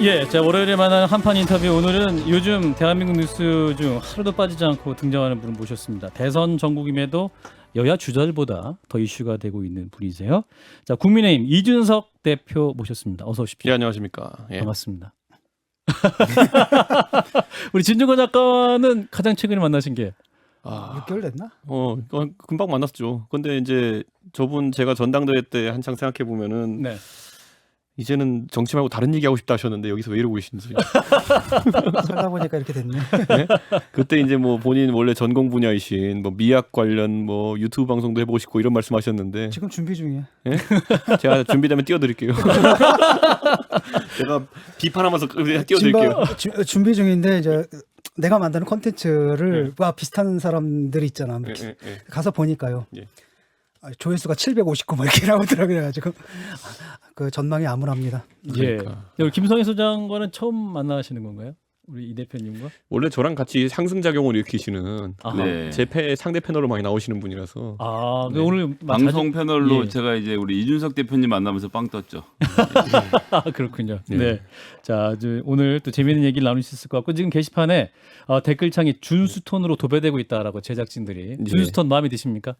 예, 자 월요일에 만나는 한판 인터뷰. 오늘은 요즘 대한민국 뉴스 중 하루도 빠지지 않고 등장하는 분을 모셨습니다. 대선 전국임에도 여야 주자들보다 더 이슈가 되고 있는 분이세요. 자, 국민의힘 이준석 대표 모셨습니다. 어서 오십시오. 예, 안녕하십니까. 예. 반갑습니다. 우리 진중권 작가는 가장 최근에 만나신 게 6개월 됐나? 금방 만났죠. 근데 이제 저분 제가 전당대회 때 한창 생각해 보면은 네. 이제는 정치 말고 다른 얘기 하고 싶다 하셨는데 여기서 왜 이러고 계신지. 살다 보니까 이렇게 됐네. 네? 그때 이제 뭐 본인 원래 전공 분야이신 뭐 미학 관련 뭐 유튜브 방송도 해보고 싶고 이런 말씀하셨는데 지금 준비 중이야. 예? 제가 준비되면 띄워드릴게요. 제가 비판하면서 띄워드릴게요. 준비 중인데 이제 내가 만드는 콘텐츠를 와 비슷한 사람들이 있잖아. 예. 가서 보니까요. 예. 조회수가 759 뭐 이렇게 나오더라고요. 그래가지고 그 전망이 암울합니다. 그러니까. 예. 우리 김성애 소장과는 처음 만나시는 건가요? 우리 이 대표님과? 원래 저랑 같이 상승작용을 일으키시는 아하. 네. 제 상대 패널로 많이 나오시는 분이라서 아, 네. 오늘 방송 패널로 예. 제가 이제 우리 이준석 대표님 만나면서 빵 떴죠. 아, 그렇군요. 네. 네. 자, 오늘 또 재미있는 얘기를 나눌 수 있을 것 같고 지금 게시판에 댓글창이 준수톤으로 도배되고 있다라고 제작진들이. 네. 준수톤 마음에 드십니까?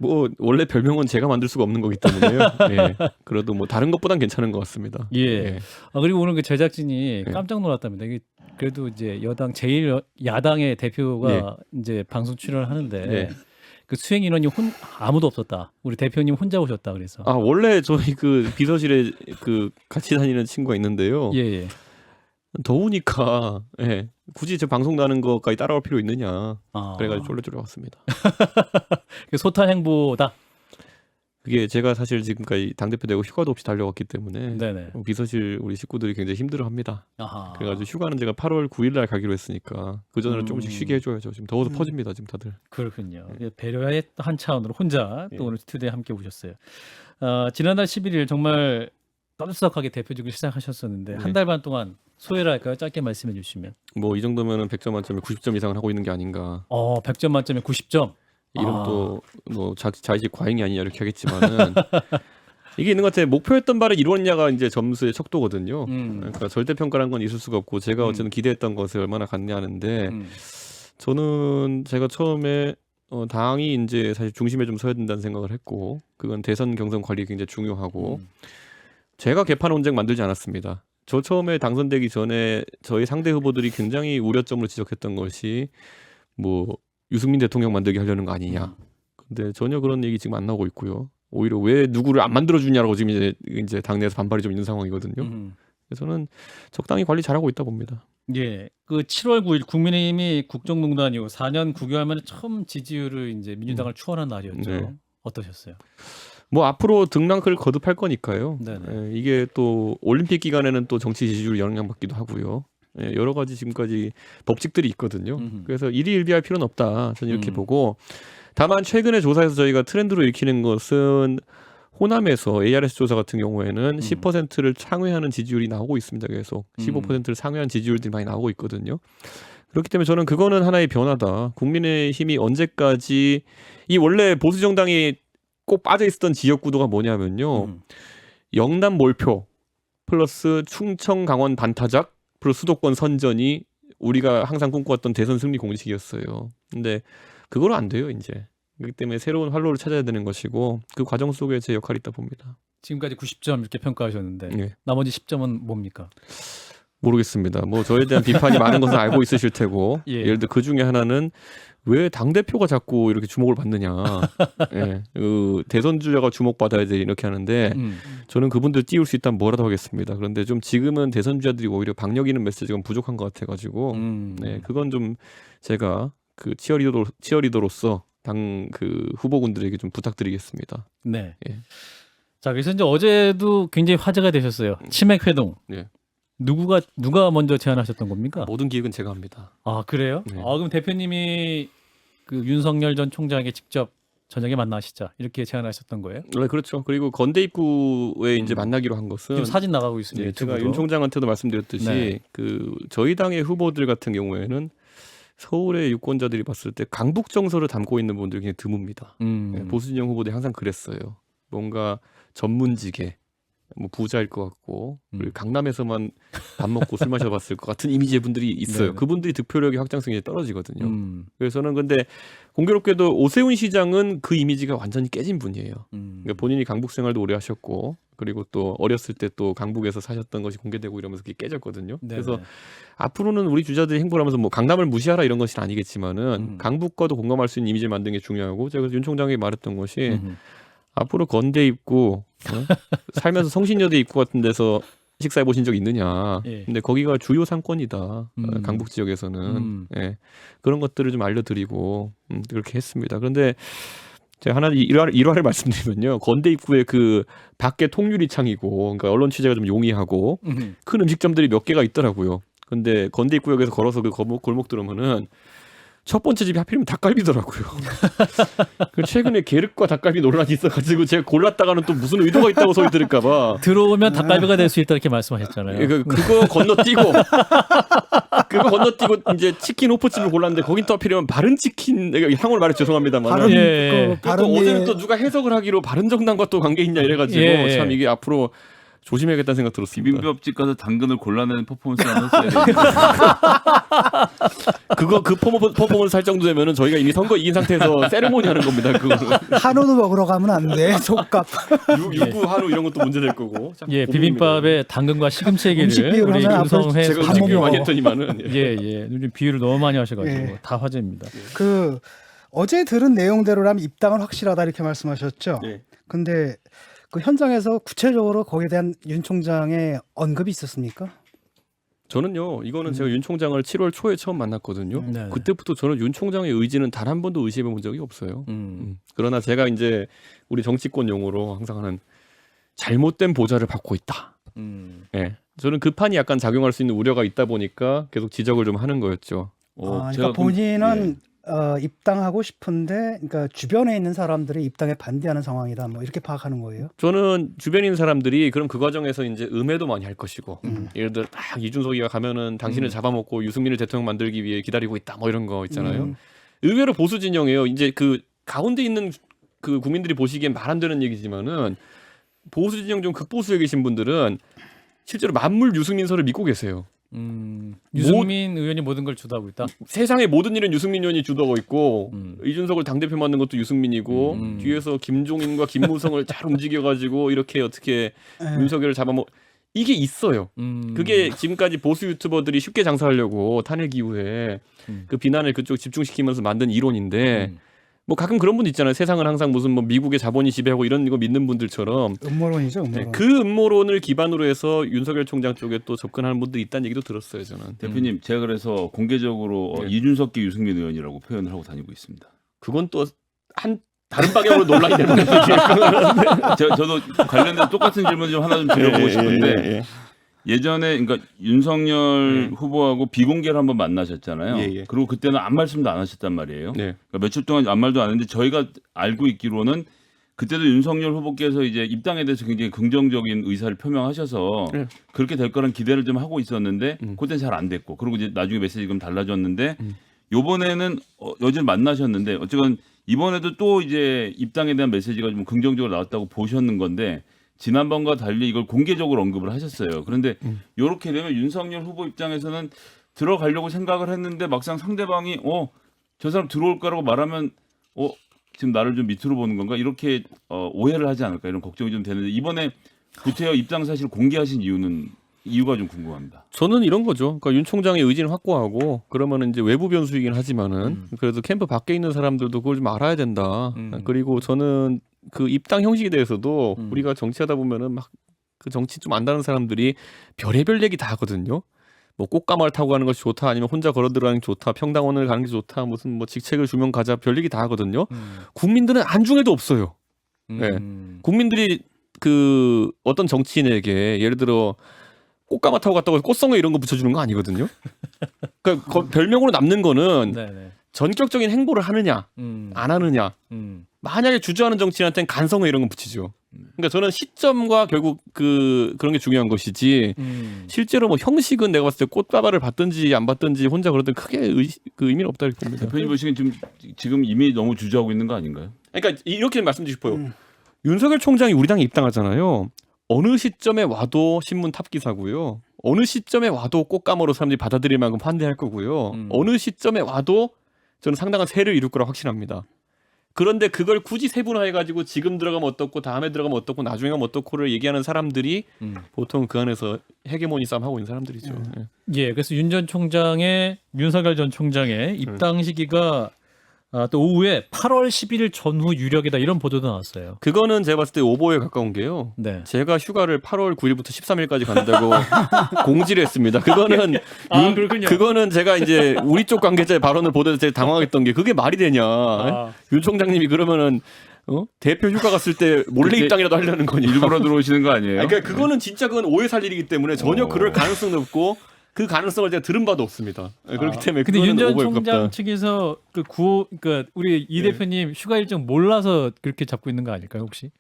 뭐 원래 별명은 제가 만들 수가 없는 거기 때문에요. 예. 그래도 뭐 다른 것보단 괜찮은 것 같습니다. 예. 예. 그리고 오늘 그 제작진이 네. 깜짝 놀랐답니다. 이게 그래도 이제 여당 제일 야당의 대표가 이제 방송 출연을 하는데 네. 그 수행 인원이 아무도 없었다. 우리 대표님 혼자 오셨다 그래서. 아 원래 저희 그 비서실에 그 같이 다니는 친구가 있는데요. 예. 더우니까 예. 굳이 저 방송 나는 것까지 따라올 필요 있느냐. 아. 그래가지고 쫄래쫄래 왔습니다. 그 소탈 행보다. 그게 제가 사실 지금까지 당대표 되고 휴가도 없이 달려왔기 때문에 네네. 비서실 우리 식구들이 굉장히 힘들어합니다. 아하. 그래가지고 휴가는 제가 8월 9일 날 가기로 했으니까 그 전에는 조금씩 쉬게 해줘야죠. 지금 더워서 퍼집니다 지금 다들. 그렇군요. 배려의 한 차원으로 혼자 또 예. 오늘 스튜디오에 함께 오셨어요. 지난달 11일 정말 떠들썩하게 대표직을 시작하셨었는데 네. 한 달 반 동안 소회랄까요? 짧게 말씀해 주시면. 뭐 이 정도면은 100점 만점에 90점 이상을 하고 있는 게 아닌가. 100점 만점에 90점. 이런 또 뭐 자의식 과잉이 아니냐 이렇게 하겠지만은 이게 있는 것 같아요. 목표했던 바를 이루었냐가 이제 점수의 척도거든요. 그러니까 절대 평가라는 건 있을 수가 없고 제가 어쨌든 기대했던 것을 얼마나 갔냐 하는데 저는 제가 처음에 당이 이제 사실 중심에 좀 서야 된다는 생각을 했고 그건 대선 경선 관리 굉장히 중요하고 제가 개판 논쟁 만들지 않았습니다. 저 처음에 당선되기 전에 저희 상대 후보들이 굉장히 우려점으로 지적했던 것이 뭐 유승민 대통령 만들게 하려는 거 아니냐. 근데 전혀 그런 얘기 지금 안 나오고 있고요. 오히려 왜 누구를 안 만들어주냐라고 지금 이제 당내에서 반발이 좀 있는 상황이거든요. 그래서 저는 적당히 관리 잘하고 있다 봅니다. 예, 그 7월 9일 국민의힘이 국정농단 이후 4년 9개월 만에 처음 지지율을 이제 민주당을 추월한 날이었죠. 네. 어떠셨어요? 뭐 앞으로 등락을 거듭할 거니까요. 네네. 이게 또 올림픽 기간에는 또 정치 지지율 영향받기도 하고요. 여러 가지 지금까지 법칙들이 있거든요. 그래서 일희일비할 필요는 없다. 저는 이렇게 보고 다만 최근에 조사에서 저희가 트렌드로 읽히는 것은 호남에서 ARS 조사 같은 경우에는 10%를 상회하는 지지율이 나오고 있습니다. 계속 15%를 상회한 지지율들이 많이 나오고 있거든요. 그렇기 때문에 저는 그거는 하나의 변화다. 국민의힘이 언제까지 이 원래 보수 정당이 꼭 빠져 있었던 지역 구도가 뭐냐면요. 영남 몰표 플러스 충청 강원 반타작 플러스 수도권 선전이 우리가 항상 꿈꿔왔던 대선 승리 공식이었어요. 근데 그거는 안 돼요, 이제. 그렇기 때문에 새로운 활로를 찾아야 되는 것이고 그 과정 속에 제 역할이 있다 봅니다. 지금까지 90점 이렇게 평가하셨는데 예. 나머지 10점은 뭡니까? 모르겠습니다. 뭐 저에 대한 비판이 많은 것은 알고 있으실 테고 예. 예를 들어 그 중에 하나는 왜 당대표가 자꾸 이렇게 주목을 받느냐. 예. 그 대선 주자가 주목받아야 돼 이렇게 하는데 저는 그분들 띄울 수 있다면 뭐라도 하겠습니다. 그런데 좀 지금은 대선 주자들이 오히려 박력 있는 메시지가 부족한 것 같아가지고 네, 그건 좀 제가 그 치어리더로서 당 그 후보군들에게 좀 부탁드리겠습니다. 네. 예. 자, 그래서 이제 어제도 굉장히 화제가 되셨어요. 치맥 회동. 예. 누가 먼저 제안하셨던 겁니까? 모든 기획은 제가 합니다. 아, 그래요? 네. 그럼 대표님이 그 윤석열 전 총장에게 직접 저녁에 만나시자 이렇게 제안하셨던 거예요? 네, 그렇죠. 그리고 건대 입구에 이제 만나기로 한 것은 지금 사진 나가고 있습니다. 네, 제가 유튜브로. 윤 총장한테도 말씀드렸듯이 네. 그 저희 당의 후보들 같은 경우에는 서울의 유권자들이 봤을 때 강북 정서를 담고 있는 분들이 굉장히 드뭅니다. 네, 보수 진영 후보들이 항상 그랬어요. 뭔가 전문직에 뭐 부자일 것 같고 그리고 강남에서만 밥 먹고 술 마셔봤을 것 같은 이미지의 분들이 있어요. 네네. 그분들이 득표력이 확장성이 떨어지거든요. 그래서는 근데 공교롭게도 오세훈 시장은 그 이미지가 완전히 깨진 분이에요. 그러니까 본인이 강북 생활도 오래 하셨고 그리고 또 어렸을 때 또 강북에서 사셨던 것이 공개되고 이러면서 그게 깨졌거든요. 네네. 그래서 앞으로는 우리 주자들이 행보를 하면서 뭐 강남을 무시하라 이런 것이 아니겠지만은 강북과도 공감할 수 있는 이미지를 만드는 게 중요하고 제가 윤 총장이 말했던 것이 앞으로 건대 입구 살면서 성신여대 입구 같은 데서 식사해 보신 적 있느냐. 예. 근데 거기가 주요 상권이다. 강북 지역에서는. 예. 그런 것들을 좀 알려드리고 그렇게 했습니다. 그런데 제가 하나 일화를 말씀드리면요. 건대 입구에 그 밖에 통유리창이고 그러니까 언론 취재가 좀 용이하고 큰 음식점들이 몇 개가 있더라고요. 근데 건대 입구역에서 걸어서 그 골목 들어오면은 첫 번째 집이 하필이면 닭갈비더라고요. 최근에 게륵과 닭갈비 논란이 있어가지고 제가 골랐다가는 또 무슨 의도가 있다고 소리 들을까봐 들어오면 닭갈비가 될 수 있다 이렇게 말씀하셨잖아요. 그거 건너뛰고 이제 치킨 호프집을 골랐는데 거긴 또 하필이면 바른 치킨 내가 향후를 말해 죄송합니다만 바른 예. 바른 또 어제는 또 누가 해석을 하기로 바른정당과 또 관계 있냐 이래가지고 예. 참 이게 앞으로 조심해야겠다는 생각 들었습니다. 비빔밥집 가서 당근을 골라내는 퍼포먼스 하나 했어야 돼요. 그 퍼포먼스 할 정도 되면은 저희가 이미 선거 이긴 상태에서 세레모니 하는 겁니다. 그거는 한우도 먹으러 가면 안 돼. 속값. 유구 한우 이런 것도 문제될 거고. 참 예, 고민입니다. 비빔밥에 당근과 시금치 음식 얘기를 비유를 우리 하면 앞으로 윤성회 제가 밥 음식 비유 먹어. 많이 했더니만은 예. 요즘 비유를 너무 많이 하셔가지고 예. 다 화제입니다. 그 어제 들은 내용대로라면 입당은 확실하다 이렇게 말씀하셨죠. 예. 근데 그 현장에서 구체적으로 거기에 대한 윤 총장의 언급이 있었습니까? 저는요 이거는 제가 윤 총장을 7월 초에 처음 만났거든요. 네. 그때부터 저는 윤 총장의 의지는 단 한 번도 의심해 본 적이 없어요. 그러나 제가 이제 우리 정치권 용어로 항상 하는 잘못된 보좌를 받고 있다. 예. 저는 그 판이 약간 작용할 수 있는 우려가 있다 보니까 계속 지적을 좀 하는 거였죠. 그러니까 제가 본인은 입당하고 싶은데, 그러니까 주변에 있는 사람들이 입당에 반대하는 상황이다, 뭐 이렇게 파악하는 거예요. 저는 주변에 있는 사람들이 그럼 그 과정에서 이제 음해도 많이 할 것이고, 예를 들어 딱 이준석이가 가면은 당신을 잡아먹고 유승민을 대통령 만들기 위해 기다리고 있다, 뭐 이런 거 있잖아요. 의외로 보수 진영이에요. 이제 그 가운데 있는 그 국민들이 보시기엔 말 안 되는 얘기지만은 보수 진영 중 극보수에 계신 분들은 실제로 만물 유승민설을 믿고 계세요. 유승민 의원이 모든 걸 주도하고 있다. 세상의 모든 일은 유승민 의원이 주도하고 있고 이준석을 당대표 만든 것도 유승민이고 뒤에서 김종인과 김무성을 잘 움직여가지고 이렇게 어떻게 윤석열을 잡아먹 이게 있어요. 그게 지금까지 보수 유튜버들이 쉽게 장사하려고 탄핵 이후에 그 비난을 그쪽 집중시키면서 만든 이론인데 뭐 가끔 그런 분 있잖아요. 세상은 항상 무슨 뭐 미국의 자본이 지배하고 이런 거 믿는 분들처럼 음모론이죠, 음모론. 네, 그 음모론을 기반으로 해서 윤석열 총장 쪽에 또 접근하는 분들이 있다는 얘기도 들었어요. 저는. 대표님 제가 그래서 공개적으로 이준석계 유승민 의원이라고 표현을 하고 다니고 있습니다. 그건 또 한 다른 방향으로 논란이 되는 얘기예요. 저도 관련된 똑같은 질문 좀 하나 좀 드려보고 싶은데 예전에 그러니까 윤석열 후보하고 비공개로 한번 만나셨잖아요. 그리고 그때는 아무 말씀도 안 하셨단 말이에요. 네. 그러니까 며칠 동안 아무 말도 안 했는데 저희가 알고 있기로는 그때도 윤석열 후보께서 이제 입당에 대해서 굉장히 긍정적인 의사를 표명하셔서 그렇게 될 거란 기대를 좀 하고 있었는데 그때는 잘 안 됐고 그리고 이제 나중에 메시지가 좀 달라졌는데 요번에는 여전히 만나셨는데 어쨌건 이번에도 또 이제 입당에 대한 메시지가 좀 긍정적으로 나왔다고 보셨는 건데 지난번과 달리 이걸 공개적으로 언급을 하셨어요. 그런데 이렇게 되면 윤석열 후보 입장에서는 들어가려고 생각을 했는데 막상 상대방이 저 사람 들어올 거라고 말하면 지금 나를 좀 밑으로 보는 건가 이렇게 오해를 하지 않을까 이런 걱정이 좀 되는데 이번에 구태여 입당 사실 공개하신 이유가 좀 궁금합니다. 저는 이런 거죠. 그러니까 윤 총장의 의지는 확고하고 그러면은 이제 외부 변수이긴 하지만은 그래도 캠프 밖에 있는 사람들도 그걸 좀 알아야 된다. 그리고 저는 그 입당 형식에 대해서도 우리가 정치하다 보면은 막 그 정치 좀 안다는 사람들이 별의별 얘기 다 하거든요. 뭐 꽃가마를 타고 가는 것이 좋다, 아니면 혼자 걸어 들어가는 게 좋다, 평당원을 가는 게 좋다, 무슨 뭐 직책을 주면 가자, 별 얘기 다 하거든요. 국민들은 안중에도 없어요. 네. 국민들이 그 어떤 정치인에게 예를 들어 꽃가마 타고 갔다고 해서 꽃송이 이런 거 붙여주는 거 아니거든요. 그러니까 별명으로 남는 거는 네네. 전격적인 행보를 하느냐, 안 하느냐. 만약에 주저하는 정치인한테는 간성어 이런 거 붙이죠. 그러니까 저는 시점과 결국 그런 게 중요한 것이지 실제로 뭐 형식은 내가 봤을 때 꽃다발을 받든지 안 받든지 혼자 그러든 크게 의미는 없다 이렇게 봅니다. 대표님 보시기엔 지금 이미 너무 주저하고 있는 거 아닌가요? 그러니까 이렇게 말씀드리고 싶어요. 윤석열 총장이 우리 당에 입당하잖아요. 어느 시점에 와도 신문 탑 기사고요. 어느 시점에 와도 꽃감으로 사람들이 받아들일 만큼 환대할 거고요. 어느 시점에 와도 저는 상당한 세를 이룰 거라 확신합니다. 그런데 그걸 굳이 세분화해가지고 지금 들어가면 어떻고 다음에 들어가면 어떻고 나중에 가면 어떻고를 얘기하는 사람들이 보통 그 안에서 헤게모니 싸움 하고 있는 사람들이죠. 예. 예, 그래서 윤석열 전 총장의 입당 시기가 또 오후에 8월 11일 전후 유력이다 이런 보도도 나왔어요. 그거는 제가 봤을 때 오보에 가까운 게요. 네. 제가 휴가를 8월 9일부터 13일까지 간다고 공지를 했습니다. 그거는 그렇군요. 그거는 제가 이제 우리 쪽 관계자의 발언을 보도해서 제가 당황했던 게 그게 말이 되냐? 윤 총장님이 그러면은 대표 휴가 갔을 때 몰래 입당이라도 하려는 거냐? 일부러 들어오시는 거 아니에요? 그러니까 그거는 진짜 그건 오해 살 일이기 때문에 전혀 그럴 가능성은 없고 그 가능성을 제가 들은 바도 없습니다. 그렇기 때문에 근데 윤 전 오보에 총장 가깝다. 측에서 그러니까 우리 이 대표님 휴가 일정 몰라서 그렇게 잡고 있는 거 아닐까요 혹시?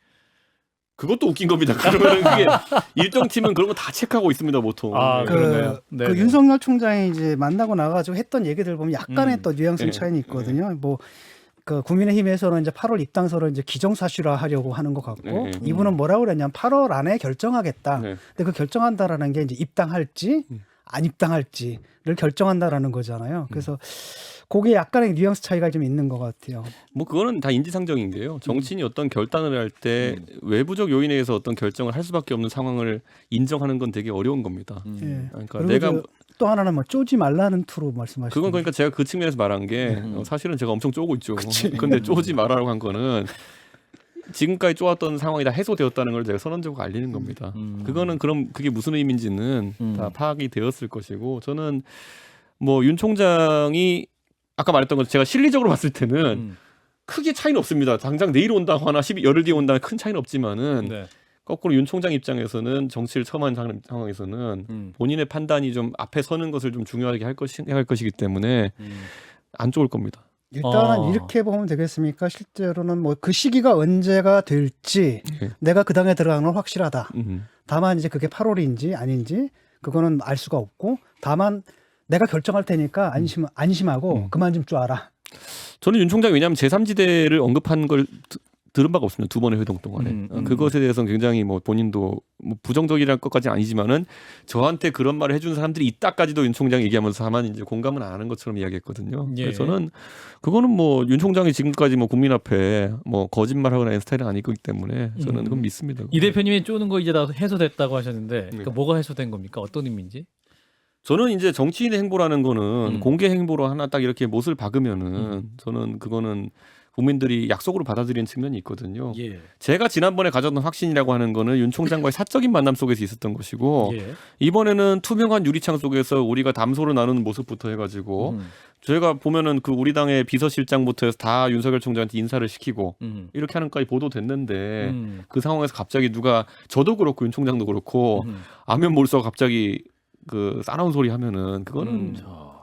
그것도 웃긴 겁니다. 그러면 그게 일정팀은 그런 거 다 체크하고 있습니다 보통. 그런가요? 그 네네. 윤석열 총장이 이제 만나고 나가지고 했던 얘기들 보면 약간의 또 뉘앙스 네. 차이는 있거든요. 뭐 그 국민의힘에서는 이제 8월 입당서를 이제 기정사실화하려고 하는 것 같고 네. 이분은 뭐라고 그랬냐면 8월 안에 결정하겠다. 네. 근데 그 결정한다라는 게 이제 입당할지 안 입당할지를 결정한다라는 거잖아요. 그래서 그게 약간의 뉘앙스 차이가 좀 있는 것 같아요. 뭐 그거는 다 인지상정인 게요. 정치인이 어떤 결단을 할 때 외부적 요인에 의해서 어떤 결정을 할 수밖에 없는 상황을 인정하는 건 되게 어려운 겁니다. 예. 그러니까 그리고 내가 또 하나는 뭐 쪼지 말라는 투로 말씀하시는 그건 그러니까 제가 그 측면에서 말한 게 사실은 제가 엄청 쪼고 있죠. 근데 쪼지 말라고 한 거는 지금까지 쪼았던 상황이 다 해소되었다는 걸 제가 선언적으로 알리는 겁니다. 그거는 그럼 그게 무슨 의미인지는 다 파악이 되었을 것이고 저는 뭐 윤 총장이 아까 말했던 것 제가 실리적으로 봤을 때는 크게 차이는 없습니다. 당장 내일 온다거나 열흘 뒤에 온다거나 큰 차이는 없지만은 네. 거꾸로 윤 총장 입장에서는 정치를 처음 한 상황에서는 본인의 판단이 좀 앞에 서는 것을 좀 중요하게 할 것이기 때문에 안 좋을 겁니다. 일단은 이렇게 보면 되겠습니까? 실제로는 뭐 그 시기가 언제가 될지 내가 그 당에 들어가는 건 확실하다. 다만 이제 그게 8월인지 아닌지 그거는 알 수가 없고 다만 내가 결정할 테니까 안심하고 그만 좀 쪼아라. 저는 윤 총장이 왜냐하면 제3지대를 언급한 걸 들은 바가 없습니다. 두 번의 회동 동안에. 그것에 대해서는 굉장히 뭐 본인도 뭐 부정적이랄 것까지는 아니지만은 저한테 그런 말을 해준 사람들이 있다까지도 윤 총장이 얘기하면서 다만 이제 공감은 안 하는 것처럼 이야기했거든요. 예. 그래서 저는 그거는 뭐 윤 총장이 지금까지 뭐 국민 앞에 뭐 거짓말하거나 이런 스타일은 아니기 때문에 저는 그건 믿습니다. 이 대표님이 쪼는 거 이제 다 해소됐다고 하셨는데 그러니까 뭐가 해소된 겁니까? 어떤 의미인지? 저는 이제 정치인의 행보라는 거는 공개 행보로 하나 딱 이렇게 못을 박으면은 저는 그거는 국민들이 약속으로 받아들이는 측면이 있거든요. 예. 제가 지난번에 가졌던 확신이라고 하는 거는 윤 총장과의 사적인 만남 속에서 있었던 것이고 예. 이번에는 투명한 유리창 속에서 우리가 담소를 나누는 모습부터 해가지고 저희가 보면은 그 우리 당의 비서실장부터 해서 다 윤석열 총장한테 인사를 시키고 이렇게 하는 것까지 보도됐는데 그 상황에서 갑자기 누가 저도 그렇고 윤 총장도 그렇고 안면 몰수가 갑자기 그 싸나운 소리 하면은 그거는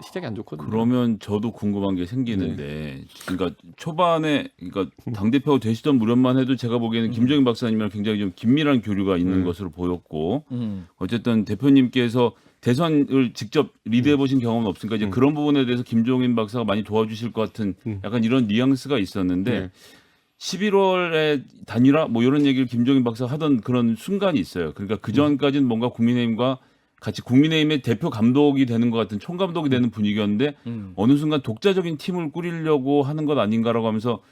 시작이 안 좋거든요. 그러면 저도 궁금한 게 생기는데, 그러니까 초반에 그러니까 당 대표가 되시던 무렵만 해도 제가 보기에는 김정인 박사님이랑 굉장히 좀 긴밀한 교류가 있는 것으로 보였고, 어쨌든 대표님께서 대선을 직접 리드해 보신 경험은 없으니까 이제 그런 부분에 대해서 김종인 박사가 많이 도와주실 것 같은 약간 이런 뉘앙스가 있었는데. 11월에 단일화 뭐 이런 얘기를 김종인 박사가 하던 그런 순간이 있어요. 그러니까 그 전까지는 뭔가 국민의힘과 같이 국민의힘의 대표 감독이 되는 것 같은 총감독이 되는 분위기였는데 어느 순간 독자적인 팀을 꾸리려고 하는 것 아닌가라고 하면서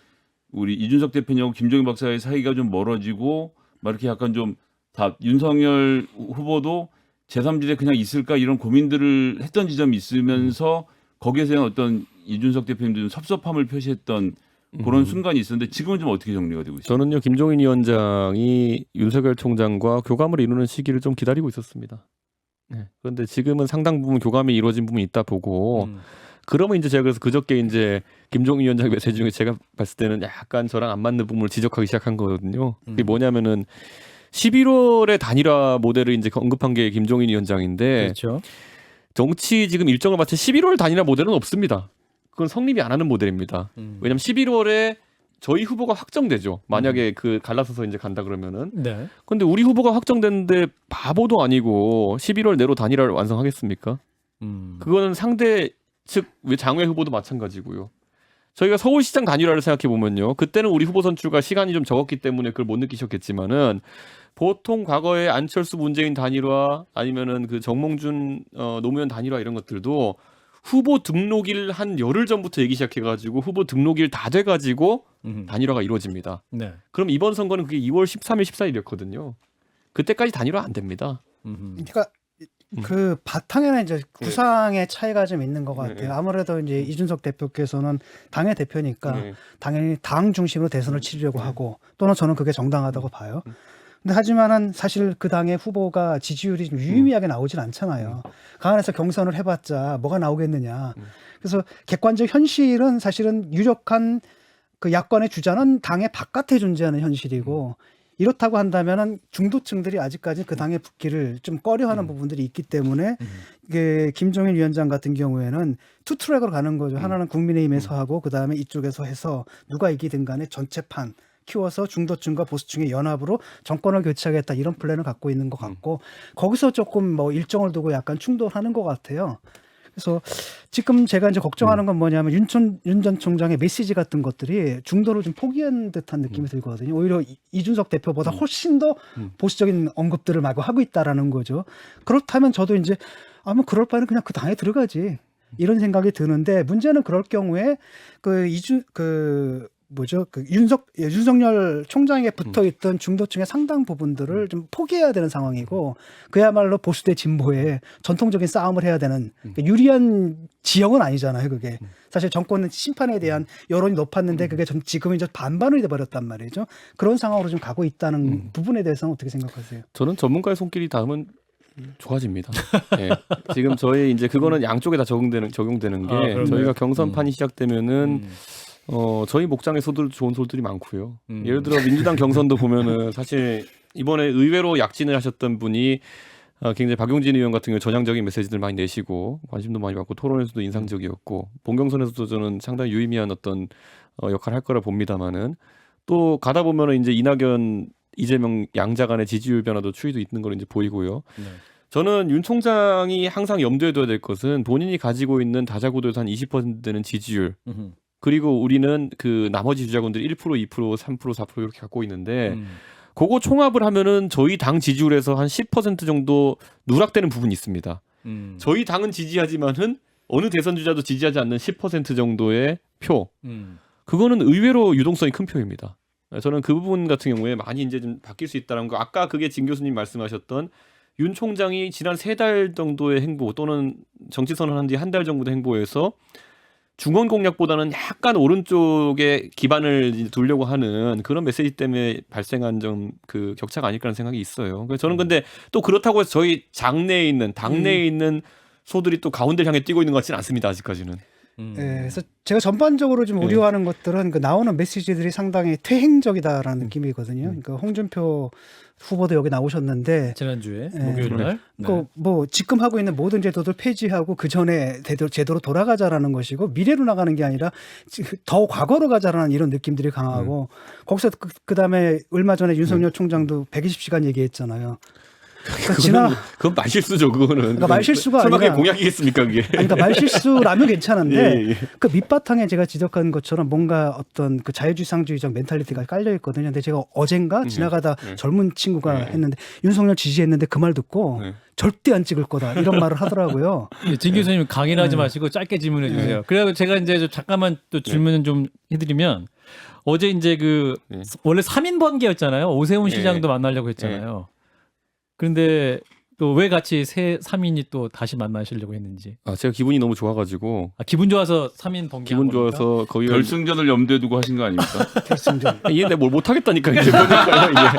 우리 이준석 대표님하고 김종인 박사의 사이가 좀 멀어지고 막 이렇게 약간 좀 다 윤석열 후보도 제3지대 그냥 있을까 이런 고민들을 했던 지점이 있으면서 거기에서 어떤 이준석 대표님도 좀 섭섭함을 표시했던 그런 순간이 있었는데 지금은 좀 어떻게 정리가 되고 있어요? 저는요 김종인 위원장이 윤석열 총장과 교감을 이루는 시기를 좀 기다리고 있었습니다. 네. 그런데 지금은 상당 부분 교감이 이루어진 부분이 있다 보고 그러면 이제 제가 그래서 그저께 이제 김종인 위원장 메시지 중에 제가 봤을 때는 약간 저랑 안 맞는 부분을 지적하기 시작한 거거든요. 그게 뭐냐면은 11월에 단일화 모델을 이제 언급한 게 김종인 위원장인데 그렇죠. 정치 지금 일정을 마친 11월 단일화 모델은 없습니다. 그건 성립이 안 하는 모델입니다. 왜냐하면 11월에 저희 후보가 확정되죠. 만약에 그 갈라서서 이제 간다 그러면은. 네. 근데 우리 후보가 확정됐는데 바보도 아니고 11월 내로 단일화를 완성하겠습니까? 그거는 상대 측 장외 후보도 마찬가지고요. 저희가 서울시장 단일화를 생각해 보면요. 그때는 우리 후보 선출과 시간이 좀 적었기 때문에 그걸 못 느끼셨겠지만은 보통 과거에 안철수 문재인 단일화 아니면은 그 정몽준 노무현 단일화 이런 것들도 후보 등록일 한 열흘 전부터 얘기 시작해가지고 후보 등록일 다 돼가지고 단일화가 이루어집니다. 네. 그럼 이번 선거는 그게 2월 13일, 14일이었거든요. 그때까지 단일화 안 됩니다. 그러니까 그 바탕에는 이제 구상의 차이가 좀 있는 것 같아요. 아무래도 이제 이준석 대표께서는 당의 대표니까 당연히 당 중심으로 대선을 치르려고 하고 또는 저는 그게 정당하다고 봐요. 근데 하지만은 사실 그 당의 후보가 지지율이 좀 유의미하게 나오진 않잖아요. 그 안에서 경선을 해봤자 뭐가 나오겠느냐. 그래서 객관적 현실은 사실은 유력한 그 야권의 주자는 당의 바깥에 존재하는 현실이고 이렇다고 한다면은 중도층들이 아직까지 그 당에 붙기를 좀 꺼려하는 부분들이 있기 때문에 이게 김종인 위원장 같은 경우에는 투 트랙으로 가는 거죠. 하나는 국민의힘에서 하고 그 다음에 이쪽에서 해서 누가 이기든 간에 전체판 키워서 중도층과 보수층의 연합으로 정권을 교체하겠다 이런 플랜을 갖고 있는 것 같고 거기서 조금 뭐 일정을 두고 약간 충돌하는 것 같아요. 그래서 지금 제가 이제 걱정하는 건 뭐냐면 윤 전 총장의 메시지 같은 것들이 중도를 좀 포기한 듯한 느낌이 들거든요. 오히려 이준석 대표보다 훨씬 더 보수적인 언급들을 마구 하고 있다라는 거죠. 그렇다면 저도 이제 아무 그럴 바에는 그냥 그 당에 들어가지 이런 생각이 드는데 문제는 그럴 경우에 윤석열 총장에 붙어 있던 중도층의 상당 부분들을 좀 포기해야 되는 상황이고 그야말로 보수 대 진보의 전통적인 싸움을 해야 되는 그러니까 유리한 지형은 아니잖아요. 그게 사실 정권은 심판에 대한 여론이 높았는데 그게 지금은 이제 반반이 돼버렸단 말이죠. 그런 상황으로 좀 가고 있다는 부분에 대해서는 어떻게 생각하세요? 저는 전문가의 손길이 닿으면 좋아집니다. 예. 지금 저희 이제 그거는 양쪽에 다 적용되는 게 저희가 경선판이 시작되면은 저희 목장에서도 좋은 소리들이 많고요. 예를 들어 민주당 경선도 보면은 사실 이번에 의외로 약진을 하셨던 분이 굉장히 박용진 의원 같은 경우 전향적인 메시지들 많이 내시고 관심도 많이 받고 토론에서도 인상적이었고 본경선에서도 저는 상당히 유의미한 어떤 역할을 할 거라 봅니다만은 또 가다 보면은 이제 이낙연 이재명 양자 간의 지지율 변화도 추이도 있는 걸 이제 보이고요. 네. 저는 윤 총장이 항상 염두에 둬야 될 것은 본인이 가지고 있는 다자구도에서 한 20% 되는 지지율 그리고 우리는 그 나머지 주자군들이 1%, 2%, 3%, 4% 이렇게 갖고 있는데 그거 총합을 하면은 저희 당 지지율에서 한 10% 정도 누락되는 부분이 있습니다. 저희 당은 지지하지만은 어느 대선 주자도 지지하지 않는 10% 정도의 표. 그거는 의외로 유동성이 큰 표입니다. 저는 그 부분 같은 경우에 많이 이제 좀 바뀔 수 있다는 거. 아까 그게 진 교수님 말씀하셨던 윤 총장이 지난 3달 정도의 행보 또는 정치 선언한 뒤 한 달 정도 행보에서 중원 공략보다는 약간 오른쪽에 기반을 두려고 하는 그런 메시지 때문에 발생한 좀 그 격차가 아닐까라는 생각이 있어요. 그래서 저는 근데 또 그렇다고 해서 저희 장내에 있는 당내에 있는 소들이 또 가운데를 향해 뛰고 있는 것 같지는 않습니다. 아직까지는. 그래서 제가 전반적으로 좀 우려하는 것들은 그 나오는 메시지들이 상당히 퇴행적이다라는 느낌이거든요. 그러니까 홍준표 후보도 여기 나오셨는데 지난주에 목요일 날 뭐 지금 하고 있는 모든 제도들 폐지하고 그 전에 제도로 돌아가자라는 것이고 미래로 나가는 게 아니라 더 과거로 가자라는 이런 느낌들이 강하고 거기서 그다음에 얼마 전에 윤석열 총장도 120시간 얘기했잖아요. 그건 말실수죠. 그거는. 그러니까 말실수가 설마 그게 아니라 공약이겠습니까 그게? 그러니까 말실수라면 괜찮은데 예. 그 밑바탕에 제가 지적한 것처럼 뭔가 어떤 그 자유주의상주의적 멘탈리티가 깔려 있거든요. 근데 제가 어젠가 지나가다 젊은 친구가 했는데 윤석열 지지했는데 그 말 듣고 절대 안 찍을 거다 이런 말을 하더라고요. 진 교수님 강의하지 마시고 짧게 질문해 주세요. 그래서 제가 이제 잠깐만 또 질문을 좀 해드리면 어제 이제 원래 3인 번개였잖아요. 오세훈 시장도 만나려고 했잖아요. 그런데 또 왜 같이 3인이 또 다시 만나시려고 했는지. 제가 기분이 너무 좋아가지고. 기분 좋아서 3인 번개. 기분 좋아서 거의 결승전을 염두에 두고 하신 거 아닙니까? 결승전. 이게 내가 뭘 못하겠다니까 이제 보니까요. 이게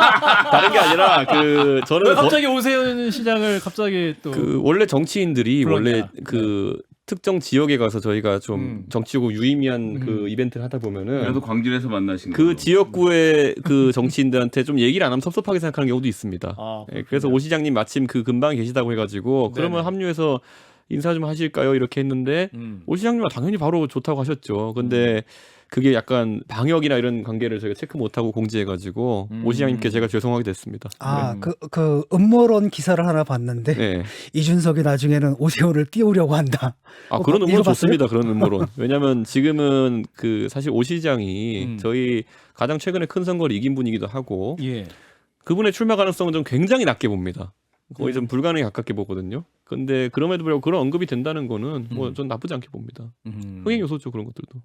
다른 게 아니라 저는 왜 갑자기 오세훈 시장을 갑자기 또 원래 정치인들이 그러냐. 원래 특정 지역에 가서 저희가 좀 정치고 유의미한 그 이벤트를 하다 보면은 그래도 광진에서 만나신 그 거죠. 지역구의 그 정치인들한테 좀 얘기를 안 하면 섭섭하게 생각하는 경우도 있습니다. 그래서 오 시장님 마침 그 근방에 계시다고 해가지고 그러면 합류해서 인사 좀 하실까요? 이렇게 했는데 오 시장님은 당연히 바로 좋다고 하셨죠. 근데 그게 약간 방역이나 이런 관계를 저희가 체크 못하고 공지해가지고 오 시장님께 제가 죄송하게 됐습니다. 그 음모론 기사를 하나 봤는데 이준석이 나중에는 오세훈을 띄우려고 한다. 그런 음모론 좋습니다. 그런 음모론. 왜냐하면 지금은 사실 오 시장이 저희 가장 최근에 큰 선거를 이긴 분이기도 하고 그분의 출마 가능성은 좀 굉장히 낮게 봅니다. 거의 좀 불가능에 가깝게 보거든요. 근데 그럼에도 불구하고 그런 언급이 된다는 거는 뭐 전 나쁘지 않게 봅니다. 흥행 요소죠 그런 것들도.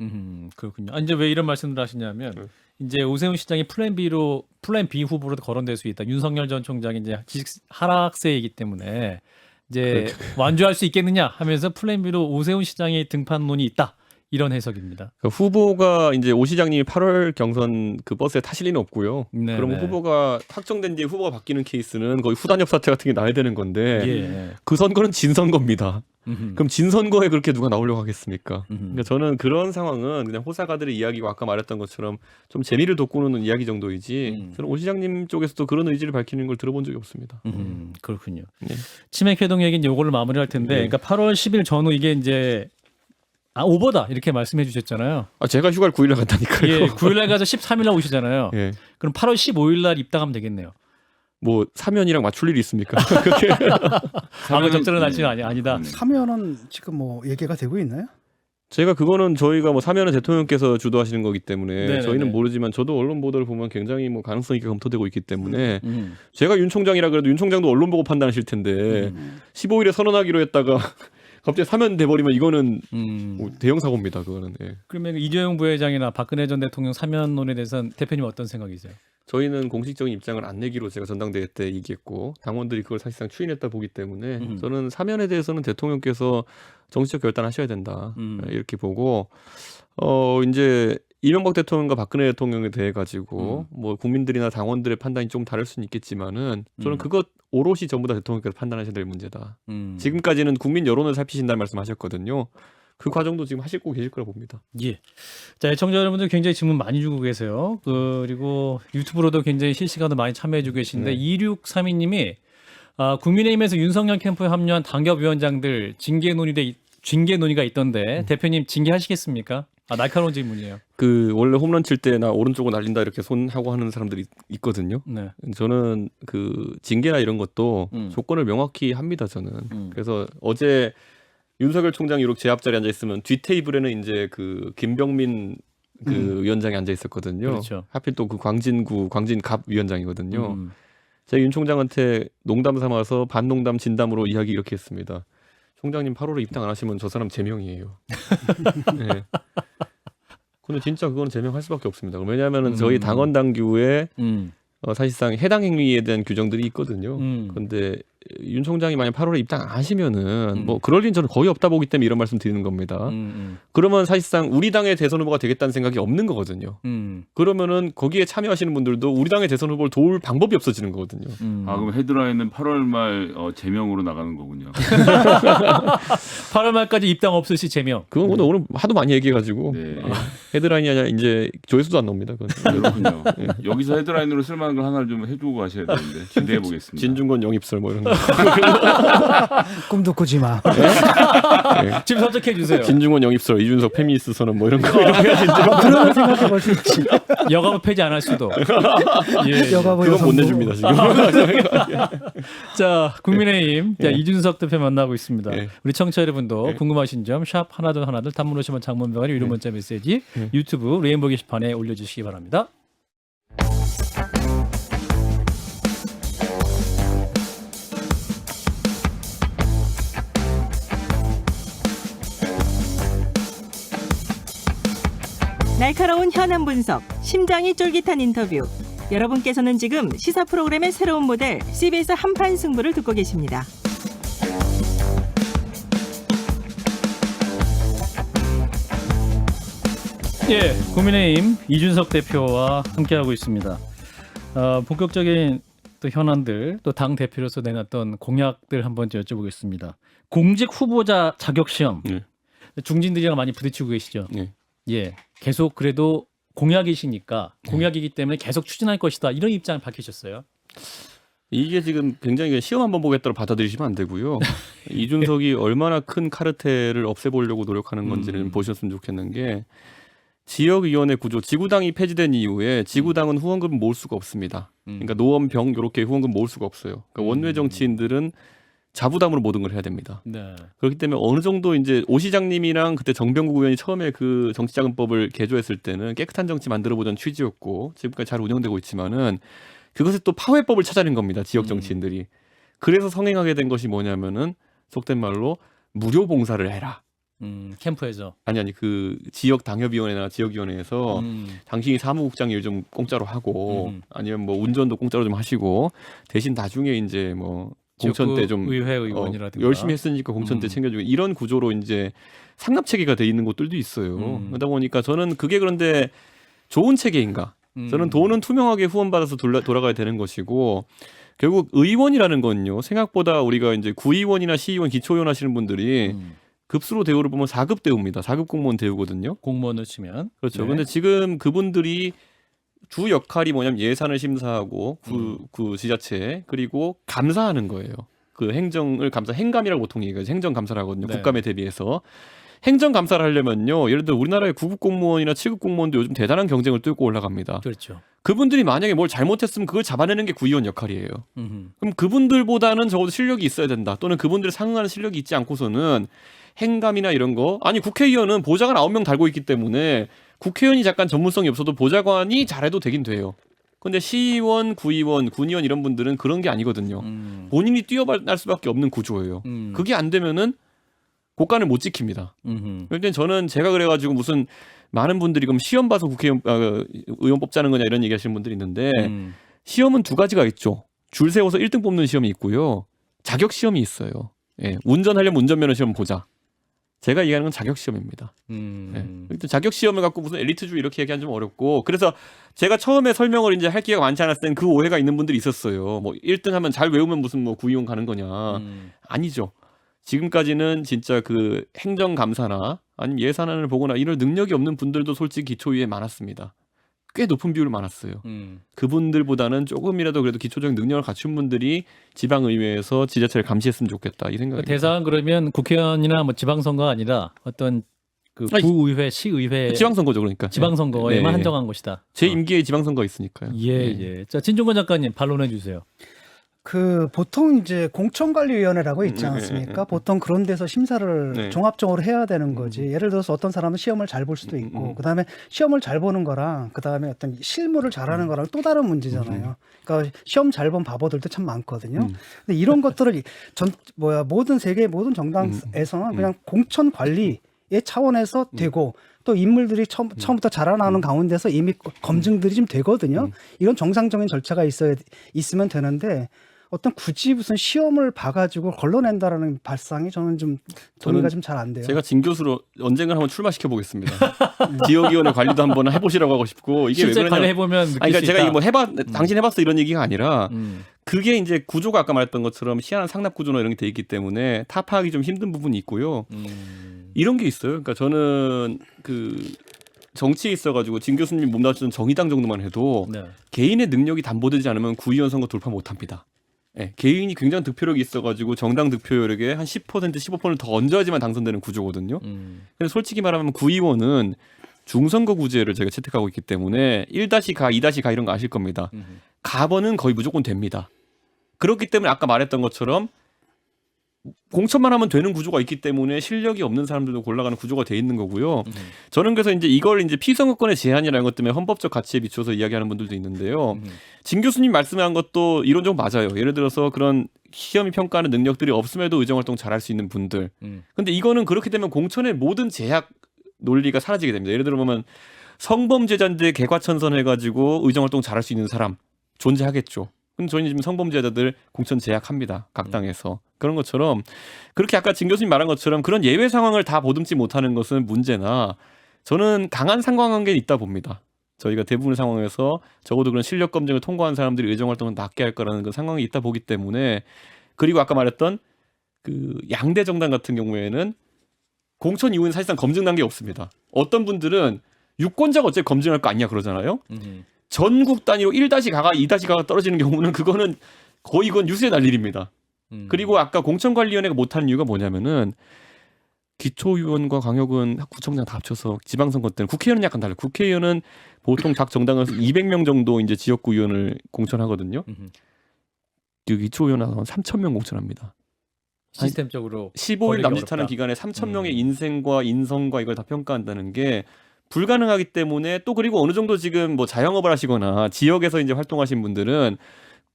그렇군요. 이제 왜 이런 말씀을 하시냐면 이제 오세훈 시장이 플랜 B 후보로 거론될 수 있다. 윤석열 전 총장이 이제 지식 하락세이기 때문에 이제 완주할 수 있겠느냐 하면서 플랜 B로 오세훈 시장의 등판론이 있다. 이런 해석입니다. 그러니까 후보가 이제 오 시장님이 8월 경선 그 버스에 타실 리는 없고요. 네, 그러면 네. 후보가 확정된 뒤에 후보가 바뀌는 케이스는 거의 후단협 사태 같은 게 나야 되는 건데 예. 그 선거는 진 선거입니다. 그럼 진 선거에 그렇게 누가 나오려고 하겠습니까? 그러니까 저는 그런 상황은 그냥 호사가들의 이야기고 아까 말했던 것처럼 좀 재미를 돋구는 이야기 정도이지 저는 오 시장님 쪽에서도 그런 의지를 밝히는 걸 들어본 적이 없습니다. 그렇군요. 네. 치맥 회동 얘기는 요걸로 마무리할 텐데, 네. 그러니까 8월 10일 전후 이게 이제 오버다 이렇게 말씀해 주셨잖아요. 아 제가 휴가를 9일날 갔다니까요. 예, 9일날 가서 13일날 오시잖아요. 예. 그럼 8월 15일날 입당하면 되겠네요. 뭐 사면이랑 맞출 일이 있습니까? 아무 적절한 날씨는 아니다. 사면은 지금 뭐 얘기가 되고 있나요? 제가 그거는 저희가 뭐 사면은 대통령께서 주도하시는 거기 때문에 네네네. 저희는 모르지만 저도 언론 보도를 보면 굉장히 뭐 가능성 있게 검토되고 있기 때문에 음. 제가 윤 총장이라 그래도 윤 총장도 언론 보고 판단하실 텐데 15일에 선언하기로 했다가 갑자기 사면 돼버리면 이거는 뭐 대형 사고입니다. 그거는. 예. 그러면 이재용 부회장이나 박근혜 전 대통령 사면론에 대해서는 대표님 어떤 생각이세요? 저희는 공식적인 입장을 안 내기로 제가 전당대회 때 얘기했고 당원들이 그걸 사실상 추인했다 보기 때문에 저는 사면에 대해서는 대통령께서 정치적 결단하셔야 된다 이렇게 보고 이제 이명박 대통령과 박근혜 대통령에 대해 가지고 뭐 국민들이나 당원들의 판단이 좀 다를 수는 있겠지만은 저는 그것 오롯이 전부 다 대통령께서 판단하셔야 될 문제다. 지금까지는 국민 여론을 살피신다는 말씀하셨거든요. 그 과정도 지금 하시고 계실 거라 봅니다. 예. 자, 애청자 여러분들 굉장히 질문 많이 주고 계세요. 그리고 유튜브로도 굉장히 실시간으로 많이 참여해주고 계신데 2632님이 국민의힘에서 윤석열 캠프에 합류한 당협위원장들 징계 논의가 있던데 대표님 징계하시겠습니까? 날카로운 질문이에요. 그 원래 홈런 칠 때 나 오른쪽으로 날린다 이렇게 손하고 하는 사람들이 있거든요. 네. 저는 그 징계나 이런 것도 조건을 명확히 합니다. 저는. 그래서 어제 윤석열 총장이 이렇게 제 앞자리에 앉아 있으면 뒤 테이블에는 이제 그 김병민 그 위원장이 앉아 있었거든요. 그렇죠. 하필 또 그 광진갑 위원장이거든요. 제가 윤 총장한테 농담 삼아서 반농담 진담으로 이야기 이렇게 했습니다. 총장님 8월에 입당 안 하시면 저 사람 제명이에요. 네. 근데 진짜 그건 제명할 수밖에 없습니다. 왜냐하면 저희 당원 당규에 사실상 해당 행위에 대한 규정들이 있거든요. 그런데 윤 총장이 만약 8월에 입당 안 하시면은 뭐 그럴 일은 저는 거의 없다 보기 때문에 이런 말씀 드리는 겁니다. 그러면 사실상 우리 당의 대선 후보가 되겠다는 생각이 없는 거거든요. 그러면은 거기에 참여하시는 분들도 우리 당의 대선 후보를 도울 방법이 없어지는 거거든요. 그럼 헤드라인은 8월 말 제명으로 나가는 거군요. 8월 말까지 입당 없으시 제명. 그건 오늘 하도 많이 얘기해가지고 네. 헤드라인이 아니라 이제 조회수도 안 나옵니다. 그건. 그렇군요. 여기서 헤드라인으로 쓸만한 걸 하나를 좀 해두고 가셔야 되는데 기대해 보겠습니다. 진중권 영입설 뭐 이런 거. 꿈도 꾸지 마. 네. 지금 선택해 주세요. 진중권 영입설, 이준석 페미니스트 선언 뭐 이런 거 해야지. 그런 생각해 볼 수 있지. 여가부 폐지 안 할 수도. 예. 여가부 그건 못 여성부. 내줍니다 지금. 자, 국민의힘 자, 이준석 대표 만나고 있습니다. 네. 우리 청취자 여러분도 네. 궁금하신 점 샵 하나둘 단문 오시면 장문병원의 유료 문자 메시지 유튜브 레인보 게시판에 올려주시기 바랍니다. 날카로운 현안 분석, 심장이 쫄깃한 인터뷰. 여러분께서는 지금 시사 프로그램의 새로운 모델 CBS 한판 승부를 듣고 계십니다. 예, 국민의힘 이준석 대표와 함께하고 있습니다. 본격적인 또 현안들, 또 당 대표로서 내놨던 공약들 한번 여쭤보겠습니다. 공직 후보자 자격 시험, 네. 중진들이랑 많이 부딪히고 계시죠? 네. 예, 계속 그래도 공약이시니까 공약이기 때문에 계속 추진할 것이다 이런 입장을 밝히셨어요. 이게 지금 굉장히 시험 한번 보겠다고 받아들이시면 안 되고요. 이준석이 얼마나 큰 카르텔을 없애보려고 노력하는 건지를 보셨으면 좋겠는 게 지역위원회 구조, 지구당이 폐지된 이후에 지구당은 후원금을 모을 수가 없습니다. 그러니까 노원병 이렇게 후원금 모을 수가 없어요. 그러니까 원외 정치인들은 자부담으로 모든 걸 해야 됩니다. 네. 그렇기 때문에 어느 정도 이제 오 시장님이랑 그때 정병국 의원이 처음에 그 정치자금법을 개조했을 때는 깨끗한 정치 만들어보자는 취지였고 지금까지 잘 운영되고 있지만은 그것을 또 파회법을 찾아낸 겁니다. 지역 정치인들이. 그래서 성행하게 된 것이 뭐냐면은 속된 말로 무료 봉사를 해라. 캠프에서. 아니 그 지역 당협위원회나 지역위원회에서 당신이 사무국장 일 좀 공짜로 하고 아니면 뭐 운전도 공짜로 좀 하시고 대신 나중에 이제 뭐 공천 때 좀 의회 의원이라든가 열심히 했으니까 공천 때 챙겨주고 이런 구조로 이제 상납 체계가 돼 있는 곳들도 있어요. 그러다 보니까 저는 그게 그런데 좋은 체계인가? 저는 돈은 투명하게 후원받아서 돌아가야 되는 것이고 결국 의원이라는 건요 생각보다 우리가 이제 구의원이나 시의원, 기초의원 하시는 분들이 급수로 대우를 보면 4급 대우입니다. 4급 공무원 대우거든요. 공무원을 치면 그렇죠. 네. 근데 지금 그분들이 주 역할이 뭐냐면 예산을 심사하고 그 지자체 그리고 감사하는 거예요. 그 행정을 행감이라고 보통 얘기하죠. 행정감사를 하거든요. 네. 국감에 대비해서. 행정감사를 하려면요. 예를 들어 우리나라의 9급 공무원이나 7급 공무원도 요즘 대단한 경쟁을 뚫고 올라갑니다. 그렇죠. 그분들이 만약에 뭘 잘못했으면 그걸 잡아내는 게 구의원 역할이에요. 그럼 그분들보다는 적어도 실력이 있어야 된다. 또는 그분들을 상응하는 실력이 있지 않고서는 행감이나 이런 거 아니 국회의원은 보좌관 9명 달고 있기 때문에 국회의원이 잠깐 전문성이 없어도 보좌관이 잘해도 되긴 돼요. 근데 시의원, 구의원, 군의원 이런 분들은 그런 게 아니거든요. 본인이 뛰어날 수밖에 없는 구조예요. 그게 안 되면은 국간을 못 지킵니다. 일단 저는 제가 그래가지고 무슨 많은 분들이 그럼 시험 봐서 국회의원 의원 뽑자는 거냐 이런 얘기하시는 분들이 있는데 시험은 두 가지가 있죠. 줄 세워서 1등 뽑는 시험이 있고요. 자격 시험이 있어요. 예, 운전하려면 운전면허 시험 보자. 제가 얘기하는 건 자격 시험입니다. 일단 자격 시험을 갖고 무슨 엘리트주의 이렇게 얘기하면 좀 어렵고 그래서 제가 처음에 설명을 이제 할 기회가 많지 않았을 땐 그 오해가 있는 분들이 있었어요. 뭐 1등 하면 잘 외우면 무슨 뭐 구의원 가는 거냐. 아니죠. 지금까지는 진짜 그 행정감사나 아니면 예산안을 보거나 이런 능력이 없는 분들도 솔직히 기초위에 많았습니다. 꽤 높은 비율을 많았어요. 그분들보다는 조금이라도 그래도 기초적인 능력을 갖춘 분들이 지방의회에서 지자체를 감시했으면 좋겠다 이 생각입니다. 대상은 그러면 국회의원이나 뭐 지방선거가 아니라 어떤 그 구의회, 시의회, 지방선거죠, 그러니까. 지방선거에만 네. 한정한 것이다. 제 임기에 지방선거가 있으니까요. 예, 네. 예. 자, 진중권 작가님 반론해 주세요. 그 보통 이제 공천관리위원회라고 있지 않습니까? 보통 그런 데서 심사를 네. 종합적으로 해야 되는 거지. 예를 들어서 어떤 사람은 시험을 잘 볼 수도 있고, 그다음에 시험을 잘 보는 거랑 그다음에 어떤 실무를 잘하는 거랑 또 다른 문제잖아요. 그러니까 시험 잘 본 바보들도 참 많거든요. 근데 이런 것들을 모든 세계 모든 정당에서는 그냥 공천관리의 차원에서 되고. 또 인물들이 처음부터 자라나는 가운데서 이미 검증들이 좀 되거든요. 이런 정상적인 절차가 있으면 되는데 어떤 굳이 무슨 시험을 봐가지고 걸러낸다라는 발상이 저는 좀 동의가 좀 잘 안 돼요. 제가 진 교수로 언젠가 한번 출마시켜 보겠습니다. 지역위원회 관리도 한번 해보시라고 하고 싶고 이게 왜 실제 그러냐면 관리해보면 느낄 그러니까 수 제가 있다. 이거 뭐 당신 해봤어 이런 얘기가 아니라 그게 이제 구조가 아까 말했던 것처럼 희한한 상납 구조나 이런 게 돼 있기 때문에 타파하기 좀 힘든 부분이 있고요. 이런 게 있어요. 그러니까 저는 그 정치에 있어가지고 진 교수님 몸담았던 정의당 정도만 해도 네. 개인의 능력이 담보되지 않으면 구의원 선거 돌파 못합니다. 네, 개인이 굉장히 득표력이 있어가지고 정당 득표율에게 한 10%, 15%를 더 얹어야지만 당선되는 구조거든요. 그래서 솔직히 말하면 구의원은 중선거구제를 저희가 채택하고 있기 때문에 1-가, 2-가 이런 거 아실 겁니다. 가번은 거의 무조건 됩니다. 그렇기 때문에 아까 말했던 것처럼 공천만 하면 되는 구조가 있기 때문에 실력이 없는 사람들도 골라가는 구조가 돼 있는 거고요. 저는 그래서 이제 이걸 이제 피선거권의 제한이라는 것 때문에 헌법적 가치에 비춰서 이야기하는 분들도 있는데요. 진 교수님 말씀한 것도 이론적으로 맞아요. 예를 들어서 그런 시험이 평가하는 능력들이 없음에도 의정활동 잘할 수 있는 분들. 근데 이거는 그렇게 되면 공천의 모든 제약 논리가 사라지게 됩니다. 예를 들어 보면 성범죄자인데 개과천선 해가지고 의정활동 잘할 수 있는 사람 존재하겠죠. 근데 저희는 지금 성범죄자들 공천 제약합니다. 각 당에서. 그런 것처럼 그렇게 아까 진 교수님 말한 것처럼 그런 예외 상황을 다 보듬지 못하는 것은 문제나 저는 강한 상관관계는 있다 봅니다. 저희가 대부분의 상황에서 적어도 그런 실력 검증을 통과한 사람들이 의정활동을 낮게 할 거라는 그 상황이 있다 보기 때문에 그리고 아까 말했던 그 양대 정당 같은 경우에는 공천 이후에는 사실상 검증 단계 없습니다. 어떤 분들은 유권자가 어차피 검증할 거 아니냐 그러잖아요. 전국 단위로 1-가가 2-가가 떨어지는 경우는 그거는 거의 이건 유수에 날 일입니다. 그리고 아까 공천관리위원회가 못하는 이유가 뭐냐면은 기초의원과 광역은 구청장 다 합쳐서 지방선거 때는 국회의원은 약간 달라요. 국회의원은 보통 각 정당에서 200명 정도 이제 지역구 의원을 공천하거든요. 기초의원은 한 3,000명 공천합니다. 시스템적으로 15일 남짓하는 기간에 3,000명의 인생과 인성과 이걸 다 평가한다는 게 불가능하기 때문에 또 그리고 어느 정도 지금 뭐 자영업을 하시거나 지역에서 이제 활동하신 분들은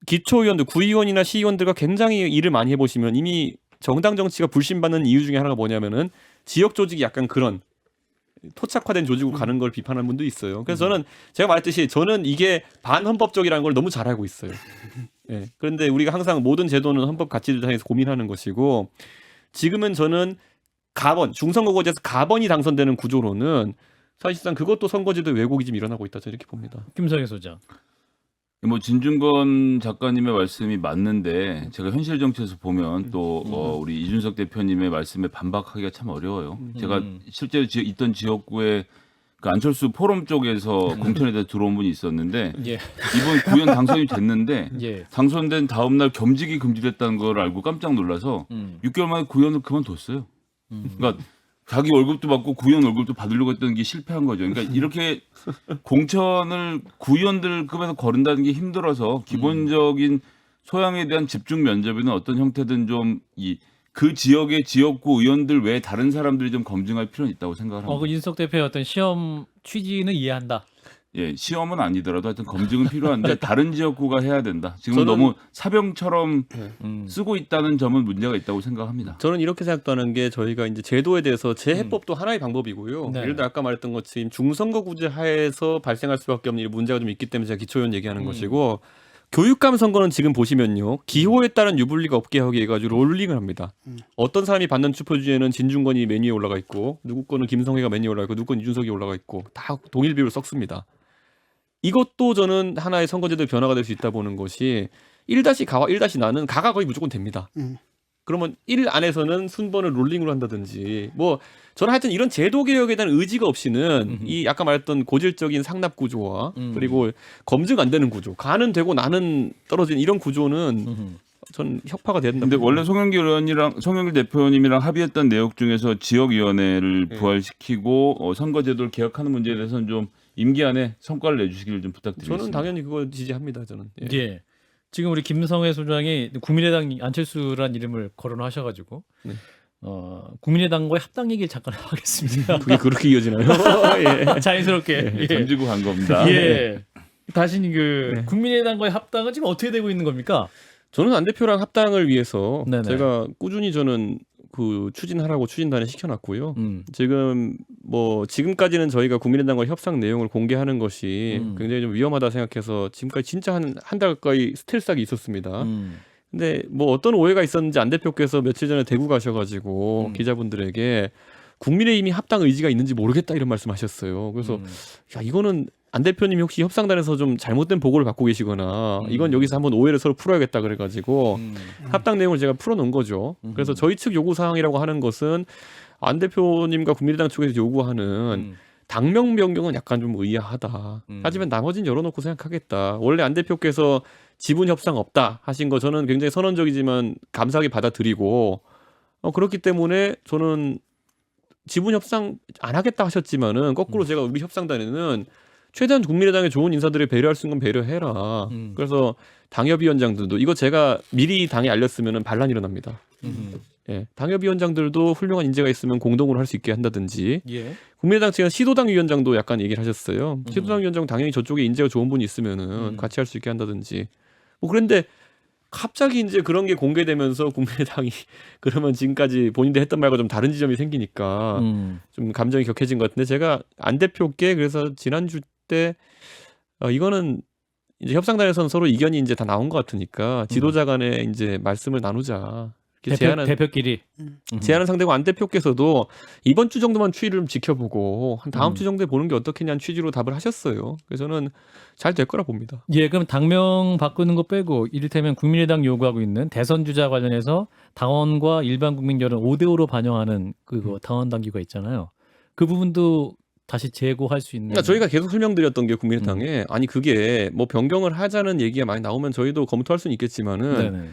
기초의원들, 구의원이나 시의원들과 굉장히 일을 많이 해보시면 이미 정당 정치가 불신받는 이유 중에 하나가 뭐냐면은 지역 조직이 약간 그런 토착화된 조직으로 가는 걸 비판하는 분도 있어요. 그래서 저는 제가 말했듯이 저는 이게 반헌법적이라는 걸 너무 잘 알고 있어요. 예. 그런데 우리가 항상 모든 제도는 헌법 가치를 향해서 고민하는 것이고 지금은 저는 중선거구제에서 가번이 당선되는 구조로는 사실상 그것도 선거제도 왜곡이 좀 일어나고 있다 저는 이렇게 봅니다. 김성애 소장. 뭐 진중권 작가님의 말씀이 맞는데 제가 현실 정치에서 보면 또 우리 이준석 대표님의 말씀에 반박하기가 참 어려워요. 제가 실제로 있던 지역구에 그 안철수 포럼 쪽에서 공천에 들어온 분이 있었는데 예. 이번 구의원 당선이 됐는데 예. 당선된 다음 날 겸직이 금지됐다는 걸 알고 깜짝 놀라서 6개월 만에 구의원을 그만뒀어요. 그러니까 자기 월급도 받고 구의원 월급도 받으려고 했던 게 실패한 거죠. 그러니까 이렇게 공천을 구의원들급에서 거른다는 게 힘들어서 기본적인 소양에 대한 집중 면접에는 어떤 형태든 좀 그 지역의 지역구 의원들 외에 다른 사람들이 좀 검증할 필요는 있다고 생각을 합니다. 그 윤석 대표의 어떤 시험 취지는 이해한다. 예, 시험은 아니더라도 하여튼 검증은 필요한데 다른 지역구가 해야 된다. 지금 너무 사병처럼 쓰고 있다는 점은 문제가 있다고 생각합니다. 저는 이렇게 생각도 하는 게 저희가 이제 제도에 대해서 재해법도 하나의 방법이고요. 네. 예를 들어 아까 말했던 것처럼 중선거구제 하에서 발생할 수밖에 없는 문제가 좀 있기 때문에 제가 기초의원 얘기하는 것이고 교육감 선거는 지금 보시면요. 기호에 따른 유불리가 없게 하기 해가지고 롤링을 합니다. 어떤 사람이 받는 투표지에는 진중권이 메뉴에 올라가 있고 누구 거는 김성회가 메뉴에 올라가 있고 누구 건 이준석이 올라가 있고 다 동일 비율로 썩습니다. 이것도 저는 하나의 선거제도의 변화가 될 수 있다 보는 것이 1-가와 1-나는 가가 거의 무조건 됩니다. 그러면 1 안에서는 순번을 롤링으로 한다든지 뭐 저는 하여튼 이런 제도 개혁에 대한 의지가 없이는 이 아까 말했던 고질적인 상납 구조와 그리고 검증 안 되는 구조, 가는 되고 나는 떨어진 이런 구조는 전 혁파가 된다. 근데 원래 송영길 대표님이랑 합의했던 내용 중에서 지역위원회를 부활시키고 선거제도를 개혁하는 문제에 대해서는 좀 임기 안에 성과를 내주시기를 좀 부탁드리겠습니다. 저는 당연히 그거 지지합니다. 저는. 예. 예. 지금 우리 김성회 소장이 국민의당 안철수란 이름을 거론하셔가지고 국민의당과의 합당 얘기를 잠깐 하겠습니다. 그게 그렇게 이어지나요? 예. 자연스럽게 예, 던지고 간 겁니다. 예. 다시 국민의당과의 합당은 지금 어떻게 되고 있는 겁니까? 저는 안 대표랑 합당을 위해서 네네. 제가 꾸준히 저는 그 추진하라고 추진단에 시켜놨고요. 지금 지금까지는 저희가 국민의당과 협상 내용을 공개하는 것이 굉장히 좀 위험하다 생각해서 지금까지 진짜 한 달 가까이 스텔스하게 있었습니다. 근데 어떤 오해가 있었는지 안 대표께서 며칠 전에 대구 가셔가지고 기자분들에게 국민의힘이 합당 의지가 있는지 모르겠다 이런 말씀하셨어요. 그래서 야 이거는 안 대표님이 혹시 협상단에서 좀 잘못된 보고를 받고 계시거나 이건 여기서 한번 오해를 서로 풀어야겠다 그래가지고 합당 내용을 제가 풀어놓은 거죠. 그래서 저희 측 요구 사항이라고 하는 것은 안 대표님과 국민의당 측에서 요구하는 당명 변경은 약간 좀 의아하다. 하지만 나머지는 열어놓고 생각하겠다. 원래 안 대표께서 지분 협상 없다 하신 거 저는 굉장히 선언적이지만 감사하게 받아들이고 그렇기 때문에 저는 지분 협상 안 하겠다 하셨지만은 거꾸로 제가 우리 협상단에는 최대한 국민의당에 좋은 인사들을 배려할 수 있는 건 배려해라. 그래서 당협위원장들도 이거 제가 미리 당에 알렸으면 반란이 일어납니다. 예, 당협위원장들도 훌륭한 인재가 있으면 공동으로 할 수 있게 한다든지 예. 국민의당 측은 시도당 위원장도 약간 얘기를 하셨어요. 시도당 위원장 당연히 저쪽에 인재가 좋은 분이 있으면은 같이 할 수 있게 한다든지 그런데 갑자기 이제 그런 게 공개되면서 국민의당이 그러면 지금까지 본인들 했던 말과 좀 다른 지점이 생기니까 좀 감정이 격해진 것 같은데 제가 안 대표께 그래서 지난주 때 이거는 이제 협상단에서는 서로 이견이 이제 다 나온 것 같으니까 지도자 간에 이제 말씀을 나누자. 대표끼리 제안한 상대고 안 대표께서도 이번 주 정도만 추이를 좀 지켜보고 한 다음 주 정도에 보는 게 어떻겠냐는 취지로 답을 하셨어요. 그래서 저는 잘 될 거라 봅니다. 예, 그럼 당명 바꾸는 거 빼고 이를테면 국민의당 요구하고 있는 대선 주자 관련해서 당원과 일반 국민 여론 5대5로 반영하는 그거 당원 당규가 있잖아요. 그 부분도 다시 재고할 수 있는. 그러니까 저희가 계속 설명드렸던 게 국민의당에 아니 그게 변경을 하자는 얘기가 많이 나오면 저희도 검토할 수는 있겠지만은. 네네.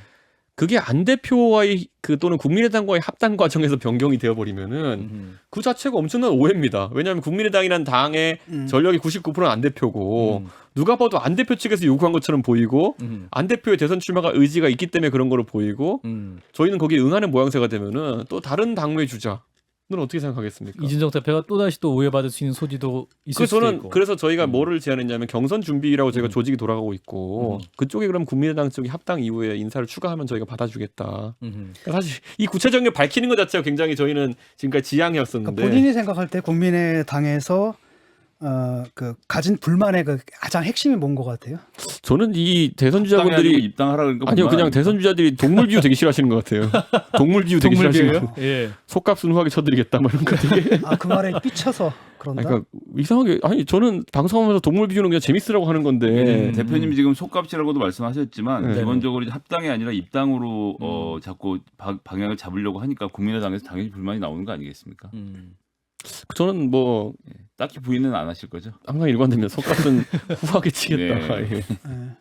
그게 안 대표와의 또는 국민의당과의 합당 과정에서 변경이 되어버리면은 그 자체가 엄청난 오해입니다. 왜냐하면 국민의당이란 당의 전력이 99%는 안 대표고 누가 봐도 안 대표 측에서 요구한 것처럼 보이고 안 대표의 대선 출마가 의지가 있기 때문에 그런 거로 보이고 저희는 거기에 응하는 모양새가 되면은 또 다른 당의 주자 어떻게 생각하겠습니까? 이준석 대표가 또 다시 또 오해받을 수 있는 소지도 있을 수도 있고. 그래서 저희가 뭐를 제안했냐면 경선 준비라고 저희가 조직이 돌아가고 있고 그쪽에 그럼 국민의당 쪽이 합당 이후에 인사를 추가하면 저희가 받아주겠다. 그러니까 사실 이 구체적인 걸 밝히는 것 자체가 굉장히 저희는 지금까지 지향이었었는데 그러니까 본인이 생각할 때 국민의당에서 그 가진 불만의 그 가장 핵심이 뭔 것 같아요? 저는 이 대선 입당이 아니고 주자분들이 입당하라 그러니까 아니요 그냥 아닙니까? 대선 주자들이 동물 비유 되게 싫어하시는 것 같아요. 동물 비유 되게 싫어하시는 것 같아요. 예. 속값 순후하게 쳐드리겠다 뭐 이런 거 되게 그 말에 삐쳐서 그런다. 그러니까 이상하게 저는 방송하면서 동물 비유는 그냥 재밌으라고 하는 건데 대표님이 지금 속값이라고도 말씀하셨지만 네. 기본적으로 이제 합당이 아니라 입당으로 자꾸 방향을 잡으려고 하니까 국민의당에서 당연히 불만이 나오는 거 아니겠습니까? 저는 뭐 딱히 부인은 안 하실 거죠? 항상 일관되면 속값은 후하게 치겠다. 네. 예.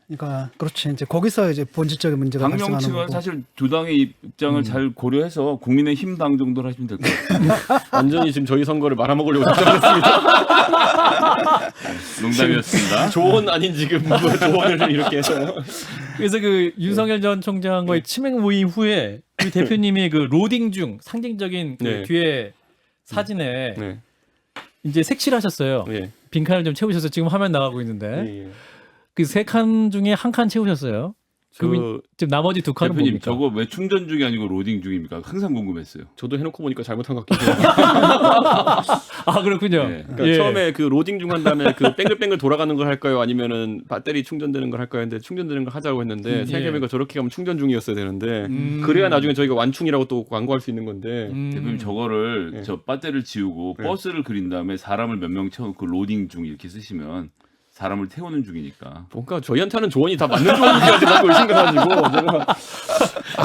그러니까 그렇지 이제 거기서 이제 본질적인 문제가 발생하는 당명치가 거고. 사실 두 당의 입장을 잘 고려해서 국민의힘 당 정도로 하시면 될 것 같아요. 완전히 지금 저희 선거를 말아먹으려고 작정했습니다. 농담이었습니다. 조언 아닌 지금 뭐 조언을 이렇게 해서 그래서 그 윤석열 전 총장과의 치맥 모임 후에 우리 대표님이 그 로딩 중 상징적인 그 네. 뒤에 사진에 네. 이제 색칠하셨어요. 예. 빈칸을 좀 채우셔서 지금 화면 나가고 있는데 예. 그 세 칸 중에 한 칸 채우셨어요. 그럼 지금 나머지 두 칸은 대표님 뭡니까? 저거 왜 충전 중이 아니고 로딩 중입니까? 항상 궁금했어요. 저도 해놓고 보니까 잘못한 것 같기도 해요. 아 그렇군요. 네. 그러니까 예. 처음에 그 로딩 중 한 다음에 그 뱅글뱅글 돌아가는 걸 할까요? 아니면은 배터리 충전되는 걸 할까요? 했는데 충전되는 걸 하자고 했는데 생각해보니까 저렇게 가면 충전 중이었어야 되는데 그래야 나중에 저희가 완충이라고 또 광고할 수 있는 건데 대표님 저거를 네. 저 배터리를 지우고 네. 버스를 그린 다음에 사람을 몇 명 채워놓고 로딩 중 이렇게 쓰시면 사람을 태우는 중이니까. 뭔가 저희한테는 조언이 다 맞는 조언이까지 자꾸 의심가가지고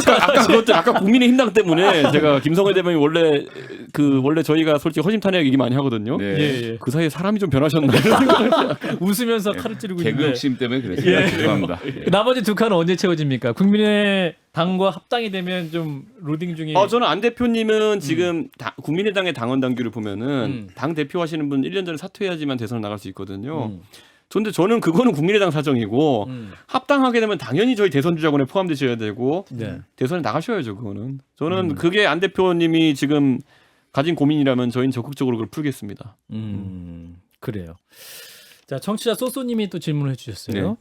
제가 아까 그것도 아까 국민의힘당 때문에 제가 김성회 대변인 원래 저희가 솔직히 허심탄회하게 얘기 많이 하거든요. 네. 예. 그 사이에 사람이 좀 변하셨나 이런 생각을 웃으면서 칼을 찌르고 개그 있는데 욕심 때문에 그랬습니다. 죄송합니다. 나머지 두 칸은 언제 채워집니까? 국민의당과 합당이 되면 좀 로딩 중에 저는 안 대표님은 지금 국민의당의 당원 당규를 보면은 당 대표 하시는 분 1년 전에 사퇴해야지만 대선을 나갈 수 있거든요. 근데 저는 그거는 국민의당 사정이고 합당하게 되면 당연히 저희 대선 주자군에 포함되셔야 되고 네. 대선에 나가셔야죠. 그거는 저는 그게 안 대표님이 지금 가진 고민이라면 저희는 적극적으로 그걸 풀겠습니다. 그래요. 자, 청취자 소소님이 또 질문을 해주셨어요. 네.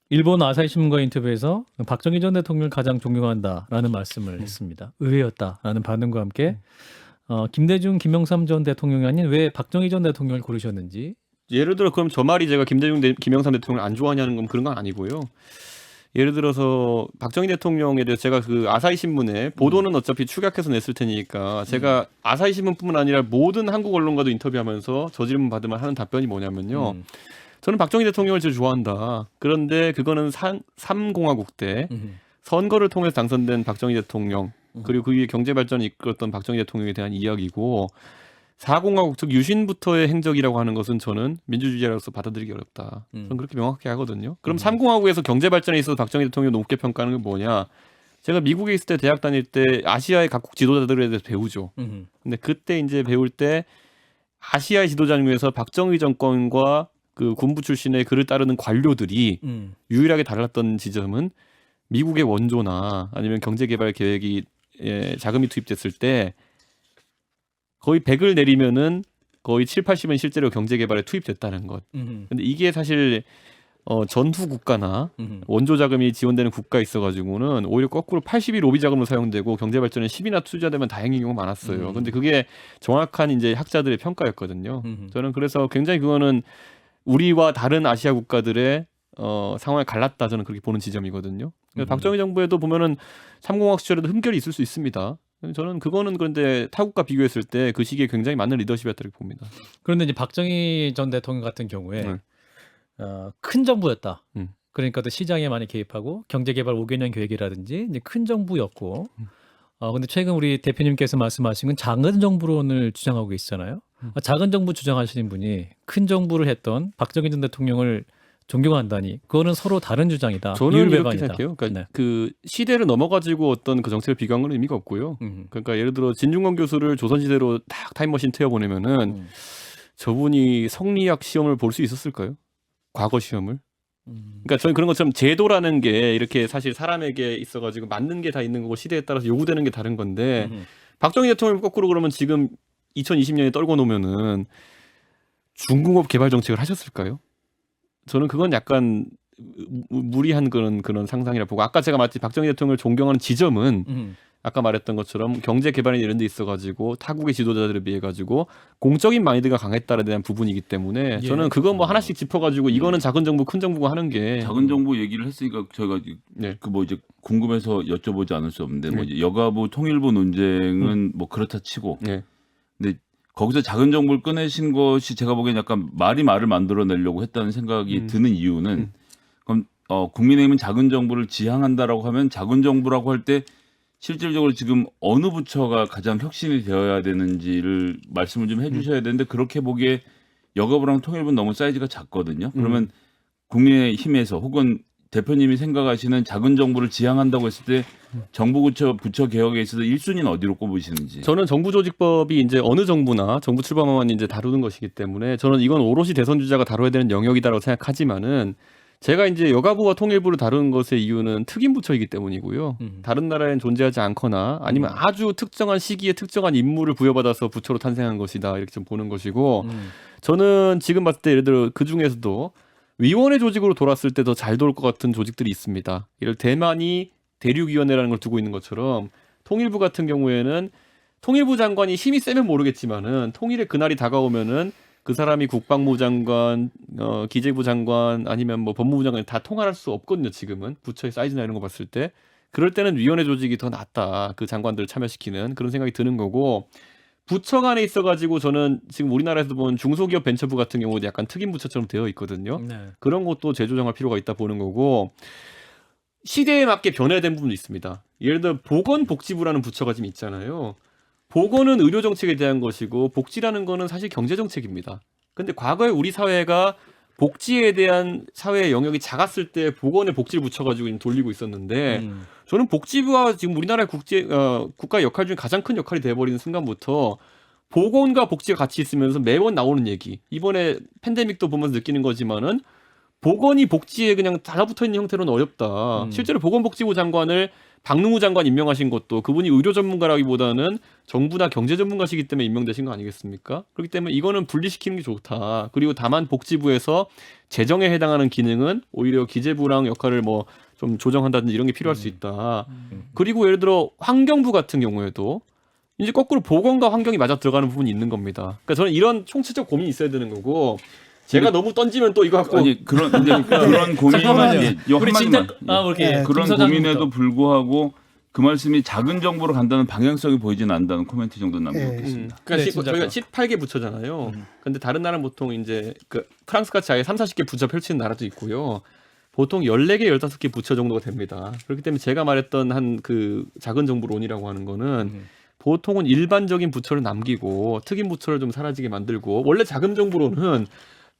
일본 아사히 신문과 인터뷰에서 박정희 전 대통령을 가장 존경한다라는 말씀을 했습니다. 의외였다라는 반응과 함께 김대중, 김영삼 전 대통령이 아닌 왜 박정희 전 대통령을 고르셨는지. 예를 들어 그럼 저 말이 제가 김영삼 대통령을 안 좋아하냐는 건 그런 건 아니고요. 예를 들어서 박정희 대통령에 대해서 제가 그 아사히 신문에 보도는 어차피 축약해서 냈을 테니까 제가 아사히 신문뿐만 아니라 모든 한국 언론과도 인터뷰하면서 저 질문 받으면 하는 답변이 뭐냐면요. 저는 박정희 대통령을 제일 좋아한다. 그런데 그거는 3공화국 때 선거를 통해서 당선된 박정희 대통령 그리고 그 위에 경제 발전을 이끌었던 박정희 대통령에 대한 이야기고 4공화국 즉 유신부터의 행적이라고 하는 것은 저는 민주주의자로서 받아들이기 어렵다. 저는 그렇게 명확히 하거든요. 그럼 3공화국에서 경제 발전에 있어서 박정희 대통령을 높게 평가하는 게 뭐냐? 제가 미국에 있을 때 대학 다닐 때 아시아의 각국 지도자들에 대해서 배우죠. 근데 그때 이제 배울 때 아시아의 지도자 중에서 박정희 정권과 그 군부 출신의 그를 따르는 관료들이 유일하게 달랐던 지점은 미국의 원조나 아니면 경제개발 계획이 자금이 투입됐을 때 거의 100을 내리면은 거의 7, 80은 실제로 경제개발에 투입됐다는 것. 근데 이게 사실 전후 국가나 원조 자금이 지원되는 국가에 있어가지고는 오히려 거꾸로 80이 로비 자금으로 사용되고 경제 발전에 10이나 투자되면 다행인 경우가 많았어요. 근데 그게 정확한 이제 학자들의 평가였거든요. 저는 그래서 굉장히 그거는 우리와 다른 아시아 국가들의 상황을 갈랐다 저는 그렇게 보는 지점이거든요. 박정희 정부에도 보면은 3공화국 시절에도 흠결이 있을 수 있습니다. 저는 그거는 그런데 타국과 비교했을 때 그 시기에 굉장히 맞는 리더십이었다고 봅니다. 그런데 이제 박정희 전 대통령 같은 경우에 큰 정부였다. 그러니까 또 시장에 많이 개입하고 경제개발 5개년 계획이라든지 이제 큰 정부였고. 근데 최근 우리 대표님께서 말씀하신 건 작은 정부론을 주장하고 계시잖아요. 작은 정부 주장하시는 분이 큰 정부를 했던 박정희 전 대통령을 존경한다니 그거는 서로 다른 주장이다. 저는 이렇게 이율배반이다. 생각해요. 그러니까 네. 그 시대를 넘어가지고 어떤 그 정책을 비교한 건 의미가 없고요. 그러니까 예를 들어 진중권 교수를 조선시대로 딱 타임머신 태워보내면은 저분이 성리학 시험을 볼 수 있었을까요? 과거 시험을? 그러니까 저는 그런 것처럼 제도라는 게 이렇게 사실 사람에게 있어가지고 맞는 게 다 있는 거고 시대에 따라서 요구되는 게 다른 건데 박정희 대통령 거꾸로 그러면 지금 2020년에 떨고 놓으면은 중공업 개발 정책을 하셨을까요? 저는 그건 약간 무리한 그런 상상이라 보고 아까 제가 마치 박정희 대통령을 존경하는 지점은 아까 말했던 것처럼 경제 개발이나 이런 데 있어가지고 타국의 지도자들에 비해 가지고 공적인 마인드가 강했다에 대한 부분이기 때문에 저는 그거 뭐 하나씩 짚어가지고 이거는 작은 정부 큰 정부가 하는 게 작은 정부 얘기를 했으니까 저희가 그 뭐 이제 궁금해서 여쭤보지 않을 수 없는데 뭐 이제 여가부 통일부 논쟁은 뭐 그렇다 치고 근데 거기서 작은 정부를 꺼내신 것이 제가 보기엔 약간 말을 만들어내려고 했다는 생각이 드는 이유는 그럼 국민의힘은 작은 정부를 지향한다라고 하면 작은 정부라고 할 때 실질적으로 지금 어느 부처가 가장 혁신이 되어야 되는지를 말씀을 좀 해주셔야 되는데 그렇게 보기에 여가부랑 통일부는 너무 사이즈가 작거든요. 그러면 국민의힘에서 혹은 대표님이 생각하시는 작은 정부를 지향한다고 했을 때 정부 부처 개혁에 있어서 1순위는 어디로 꼽으시는지. 저는 정부조직법이 이제 어느 정부나 정부 출범하면 이제 다루는 것이기 때문에 저는 이건 오롯이 대선 주자가 다뤄야 되는 영역이다라고 생각하지만은 제가 이제 여가부와 통일부를 다루는 것의 이유는 특임 부처이기 때문이고요. 다른 나라에는 존재하지 않거나 아니면 아주 특정한 시기에 특정한 임무를 부여받아서 부처로 탄생한 것이다 이렇게 좀 보는 것이고 저는 지금 봤을 때 예를 들어 그 중에서도 위원회 조직으로 돌았을 때 더 잘 돌 것 같은 조직들이 있습니다. 예를 들어 대만이 대륙위원회라는 걸 두고 있는 것처럼 통일부 같은 경우에는 통일부 장관이 힘이 세면 모르겠지만은 통일의 그날이 다가오면은 그 사람이 국방부 장관, 기재부 장관 아니면 뭐 법무부 장관 다 통할할 수 없거든요. 지금은 부처의 사이즈나 이런 거 봤을 때 그럴 때는 위원회 조직이 더 낫다. 그 장관들을 참여시키는 그런 생각이 드는 거고 부처 간에 있어가지고 저는 지금 우리나라에서 본 중소기업 벤처부 같은 경우도 약간 특임 부처처럼 되어 있거든요. 그런 것도 재조정할 필요가 있다 보는 거고 시대에 맞게 변화된 부분도 있습니다. 예를 들어 보건복지부라는 부처가 지금 있잖아요. 보건은 의료 정책에 대한 것이고 복지라는 거는 사실 경제 정책입니다. 근데 과거에 우리 사회가 복지에 대한 사회의 영역이 작았을 때 보건에 복지를 붙여가지고 돌리고 있었는데 저는 복지부가 지금 우리나라의 국가 역할 중에 가장 큰 역할이 돼버리는 순간부터 보건과 복지가 같이 있으면서 매번 나오는 얘기 이번에 팬데믹도 보면서 느끼는 거지만은 보건이 복지에 그냥 달라붙어 있는 형태로는 어렵다. 실제로 보건복지부 장관을 박능우 장관 임명하신 것도 그분이 의료 전문가라기보다는 정부나 경제 전문가시기 때문에 임명되신 거 아니겠습니까? 그렇기 때문에 이거는 분리시키는 게 좋다. 그리고 다만 복지부에서 재정에 해당하는 기능은 오히려 기재부랑 역할을 뭐 좀 조정한다든지 이런 게 필요할 수 있다. 그리고 예를 들어 환경부 같은 경우에도 이제 거꾸로 보건과 환경이 맞아 들어가는 부분이 있는 겁니다. 그러니까 저는 이런 총체적 고민이 있어야 되는 거고 제가 너무 던지면 또 이거 갖고 아니 그런 고민은 우리 진짜 그런 고민에도 불구하고 그 말씀이 작은 정부로 간다는 방향성이 보이지는 않는다는 코멘트 정도 남겨놓겠습니다. 그러니까 저희가 18개 부처잖아요. 근데 다른 나라는 보통 이제 그 프랑스 같이 아예 30-40개 부처 펼치는 나라도 있고요. 보통 14개, 15개 부처 정도가 됩니다. 그렇기 때문에 제가 말했던 한 그 작은 정부론이라고 하는 거는 보통은 일반적인 부처를 남기고 특임 부처를 좀 사라지게 만들고 원래 작은 정부론은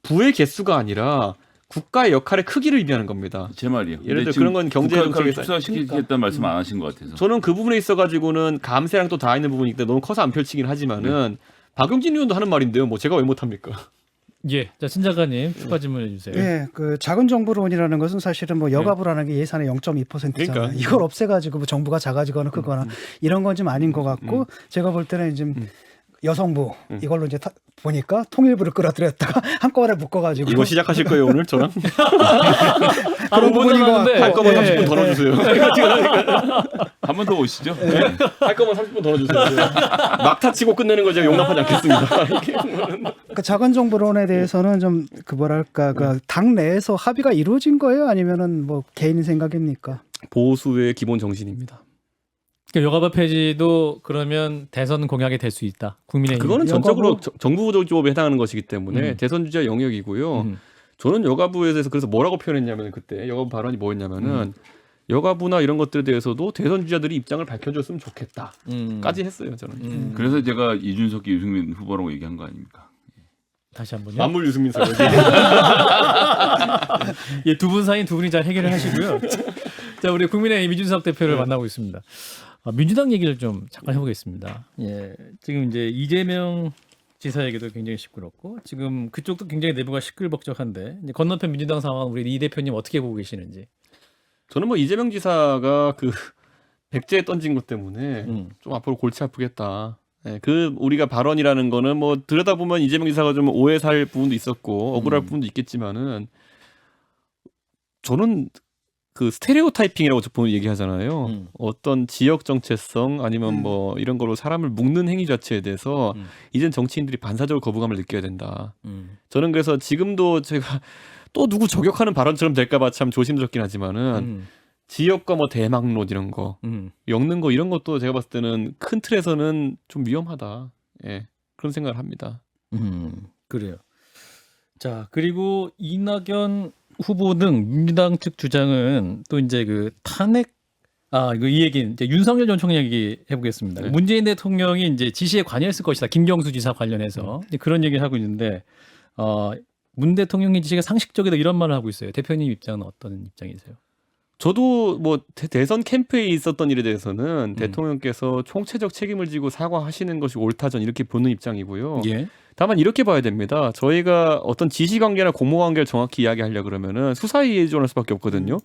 부의 개수가 아니라 국가의 역할의 크기를 의미하는 겁니다. 제 말이에요. 예를 들어 그런 건 경제 정책에 축소시키겠다는 말씀 안 하신 것 같아서. 저는 그 부분에 있어가지고는 감세랑 또 다 있는 부분이기 때문에 너무 커서 안 펼치긴 하지만은 박용진 의원도 하는 말인데요. 뭐 제가 왜 못합니까? 예, 자 신 작가님 추가 질문해 주세요. 예, 그 작은 정부론이라는 것은 사실은 뭐 여가부라는 게 예산의 0.2%잖아요. 그러니까. 이걸 없애가지고 뭐 정부가 작아지거나 크거나 이런 건 좀 아닌 것 같고 제가 볼 때는 지금 여성부 이걸로 이제 보니까 통일부를 끌어들였다가 한꺼번에 묶어가지고 이거 시작하실 거예요 오늘 저랑? 그런 부분인 것 같고 할 거면 30분 더 넣어주세요. 한 번 더 오시죠. 할 거면 30분 더 넣어주세요. 막타 치고 끝내는 거 제가 용납하지 않겠습니다. 그 작은 정부론에 대해서는 좀 그 뭐랄까 그 당 내에서 합의가 이루어진 거예요? 아니면은 뭐 개인 생각입니까? 보수의 기본 정신입니다. 그러니까 여가부 폐지도 그러면 대선 공약이 될 수 있다. 국민의힘. 그거는 전적으로 정부조직법에 해당하는 것이기 때문에 대선 주자 영역이고요. 저는 여가부에 대해서 그래서 뭐라고 표현했냐면 그때 여가부 발언이 뭐였냐면은 여가부나 이런 것들에 대해서도 대선 주자들이 입장을 밝혀줬으면 좋겠다까지 했어요 저는. 그래서 제가 이준석 유승민 후보라고 얘기한 거 아닙니까? 다시 한번요. 만물 유승민 사람. 예, 두 분 사이인 두 분이 잘 해결을 하시고요. 자, 우리 국민의힘 이준석 대표를 만나고 있습니다. 민주당 얘기를 좀 잠깐 해보겠습니다. 예, 지금 이제 이재명 지사 얘기도 굉장히 시끄럽고 지금 그쪽도 굉장히 내부가 시끌벅적한데 이제 건너편 민주당 상황 우리 이 대표님 어떻게 보고 계시는지. 저는 뭐 이재명 지사가 그 백제 던진 것 때문에 좀 앞으로 골치 아프겠다. 예, 그 우리가 발언이라는 거는 뭐 들여다보면 이재명 지사가 좀 오해 살 부분도 있었고 억울할 부분도 있겠지만은 저는 그 스테레오타이핑이라고 보통 얘기하잖아요. 어떤 지역 정체성 아니면 뭐 이런 거로 사람을 묶는 행위 자체에 대해서 이젠 정치인들이 반사적으로 거부감을 느껴야 된다. 저는 그래서 지금도 제가 또 누구 저격하는 발언처럼 될까봐 참 조심스럽긴 하지만은 지역과 뭐 대망론 이런 거 엮는 거 이런 것도 제가 봤을 때는 큰 틀에서는 좀 위험하다. 예, 그런 생각을 합니다. 그래요. 자, 그리고 이낙연 후보 등 민주당 측 주장은 또 이제 그 탄핵 이거 이 얘기는 이제 윤석열 전 총장 얘기 해보겠습니다. 네. 문재인 대통령이 이제 지시에 관여했을 것이다. 김경수 지사 관련해서 이제 그런 얘기를 하고 있는데 문 대통령의 지시가 상식적이다 이런 말을 하고 있어요. 대표님 입장은 어떤 입장이세요? 저도 뭐 대선 캠프에 있었던 일에 대해서는 대통령께서 총체적 책임을 지고 사과하시는 것이 옳다전 이렇게 보는 입장이고요. 예. 다만 이렇게 봐야 됩니다. 저희가 어떤 지시관계나 공모관계를 정확히 이야기하려 그러면은 수사에 의존할 수밖에 없거든요.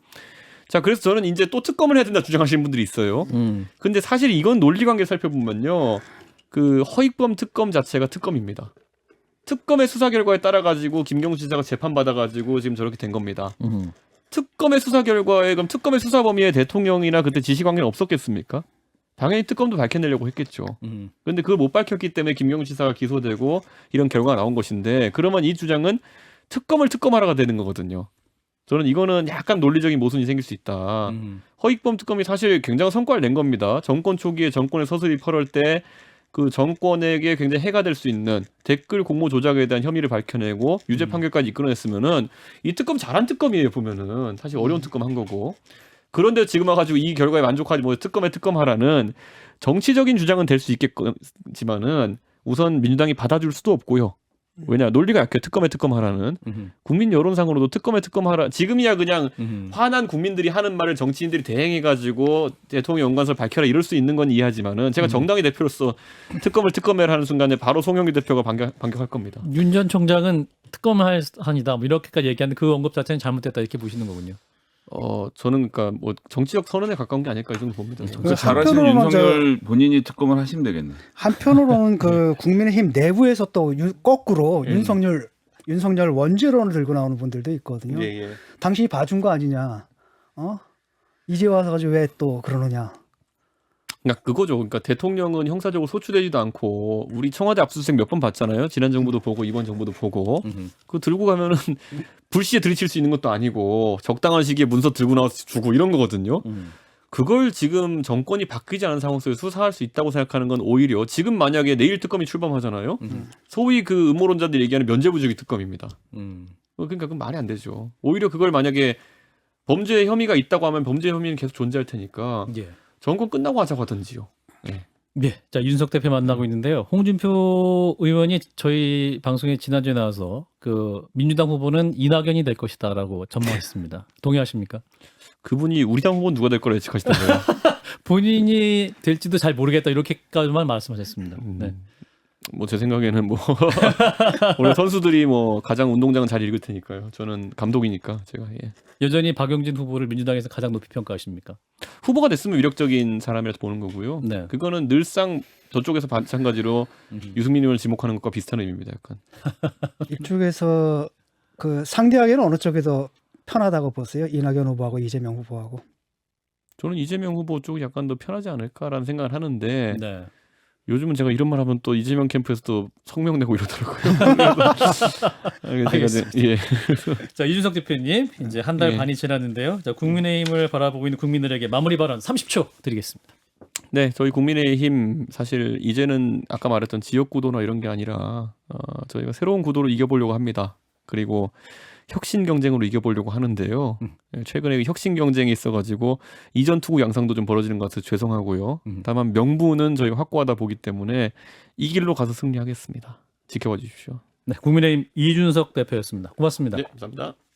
자, 그래서 저는 이제 또 특검을 해야 된다 주장하시는 분들이 있어요. 근데 사실 이건 논리관계 살펴보면요, 그 허익범 특검 자체가 특검입니다. 특검의 수사 결과에 따라 가지고 김경수 지사가 재판 받아 가지고 지금 저렇게 된 겁니다. 특검의 수사 결과에 그럼 특검의 수사 범위에 대통령이나 그때 지시관계는 없었겠습니까? 당연히 특검도 밝혀내려고 했겠죠. 그런데 그걸 못 밝혔기 때문에 김경수 지사가 기소되고 이런 결과가 나온 것인데 그러면 이 주장은 특검을 특검하라가 되는 거거든요. 저는 이거는 약간 논리적인 모순이 생길 수 있다. 허익범 특검이 사실 굉장한 성과를 낸 겁니다. 정권 초기에 정권의 서슬이 펄할 때 그 정권에게 굉장히 해가 될 수 있는 댓글 공모 조작에 대한 혐의를 밝혀내고 유죄 판결까지 이끌어냈으면은 이 특검 잘한 특검이에요. 보면은 사실 어려운 특검 한 거고. 그런데 지금 와가지고 이 결과에 만족하지 못해 특검에 특검하라는 정치적인 주장은 될 수 있겠지만은 우선 민주당이 받아줄 수도 없고요. 왜냐, 논리가 약해. 특검에 특검하라는. 국민 여론상으로도 특검에 특검하라. 지금이야 그냥 화난 국민들이 하는 말을 정치인들이 대행해가지고 대통령 연관설 밝혀라 이럴 수 있는 건 이해하지만은 제가 정당의 대표로서 특검을 특검해라 하는 순간에 바로 송영길 대표가 반격할 겁니다. 윤 전 총장은 특검을 한이다 뭐 이렇게까지 얘기하는데 그 언급 자체는 잘못됐다 이렇게 보시는 거군요. 저는 그러니까 뭐 정치적 선언에 가까운 게 아닐까 이 정도 봅니다. 그 잘하시는 윤석열 본인이 특검을 하시면 되겠네. 한편으로는 그 국민의힘 내부에서 또 거꾸로 윤석열 원죄론을 들고 나오는 분들도 있거든요. 예. 당신이 봐준 거 아니냐? 이제 와서 가지고 왜 또 그러느냐? 그러니까 그거죠. 그러니까 대통령은 형사적으로 소추되지도 않고 우리 청와대 압수수색 몇 번 받잖아요. 지난 정부도 보고 이번 정부도 보고 그거 들고 가면은 불시에 들이칠 수 있는 것도 아니고 적당한 시기에 문서 들고 나와서 주고 이런 거거든요. 그걸 지금 정권이 바뀌지 않은 상황 속에서 수사할 수 있다고 생각하는 건 오히려 지금 만약에 내일 특검이 출범하잖아요. 소위 그 음모론자들이 얘기하는 면죄부주의 특검입니다. 그러니까 그건 말이 안 되죠. 오히려 그걸 만약에 범죄 혐의가 있다고 하면 범죄 혐의는 계속 존재할 테니까 예. 정권 끝나고 하자고 하든지요. 네. 네, 자 윤석 대표 만나고 있는데요. 홍준표 의원이 저희 방송에 지난주에 나와서 그 민주당 후보는 이낙연이 될 것이다라고 전망했습니다. 동의하십니까? 그분이 우리 당 후보는 누가 될 거라 예측하시던데요. 본인이 될지도 잘 모르겠다 이렇게까지만 말씀하셨습니다. 네. 뭐 제 생각에는 뭐 원래 선수들이 뭐 가장 운동장은 잘 읽을 테니까요. 저는 감독이니까 제가 여전히 박용진 후보를 민주당에서 가장 높이 평가하십니까? 후보가 됐으면 위력적인 사람이라서 보는 거고요. 네. 그거는 늘상 저쪽에서 마찬가지로 유승민 의원을 지목하는 것과 비슷한 의미입니다. 약간 이쪽에서 그 상대하기는 어느 쪽이 더 편하다고 보세요? 이낙연 후보하고 이재명 후보하고. 저는 이재명 후보 쪽이 약간 더 편하지 않을까라는 생각을 하는데 네. 요즘은 제가 이런 말 하면 또 이재명 캠프에서도 성명 내고 이러더라고요. 알겠습니다. 예. 자 이준석 대표님 이제 한 달 예. 반이 지났는데요. 자 국민의힘을 바라보고 있는 국민들에게 마무리 발언 30초 드리겠습니다. 네, 저희 국민의힘 사실 이제는 아까 말했던 지역 구도나 이런 게 아니라 저희가 새로운 구도로 이겨보려고 합니다. 그리고 혁신 경쟁으로 이겨보려고 하는데요. 최근에 혁신 경쟁이 있어가지고 이전 투구 양상도 좀 벌어지는 것 같아서 죄송하고요. 다만 명분은 저희가 확고하다 보기 때문에 이 길로 가서 승리하겠습니다. 지켜봐 주십시오. 네, 국민의힘 이준석 대표였습니다. 고맙습니다. 네, 감사합니다.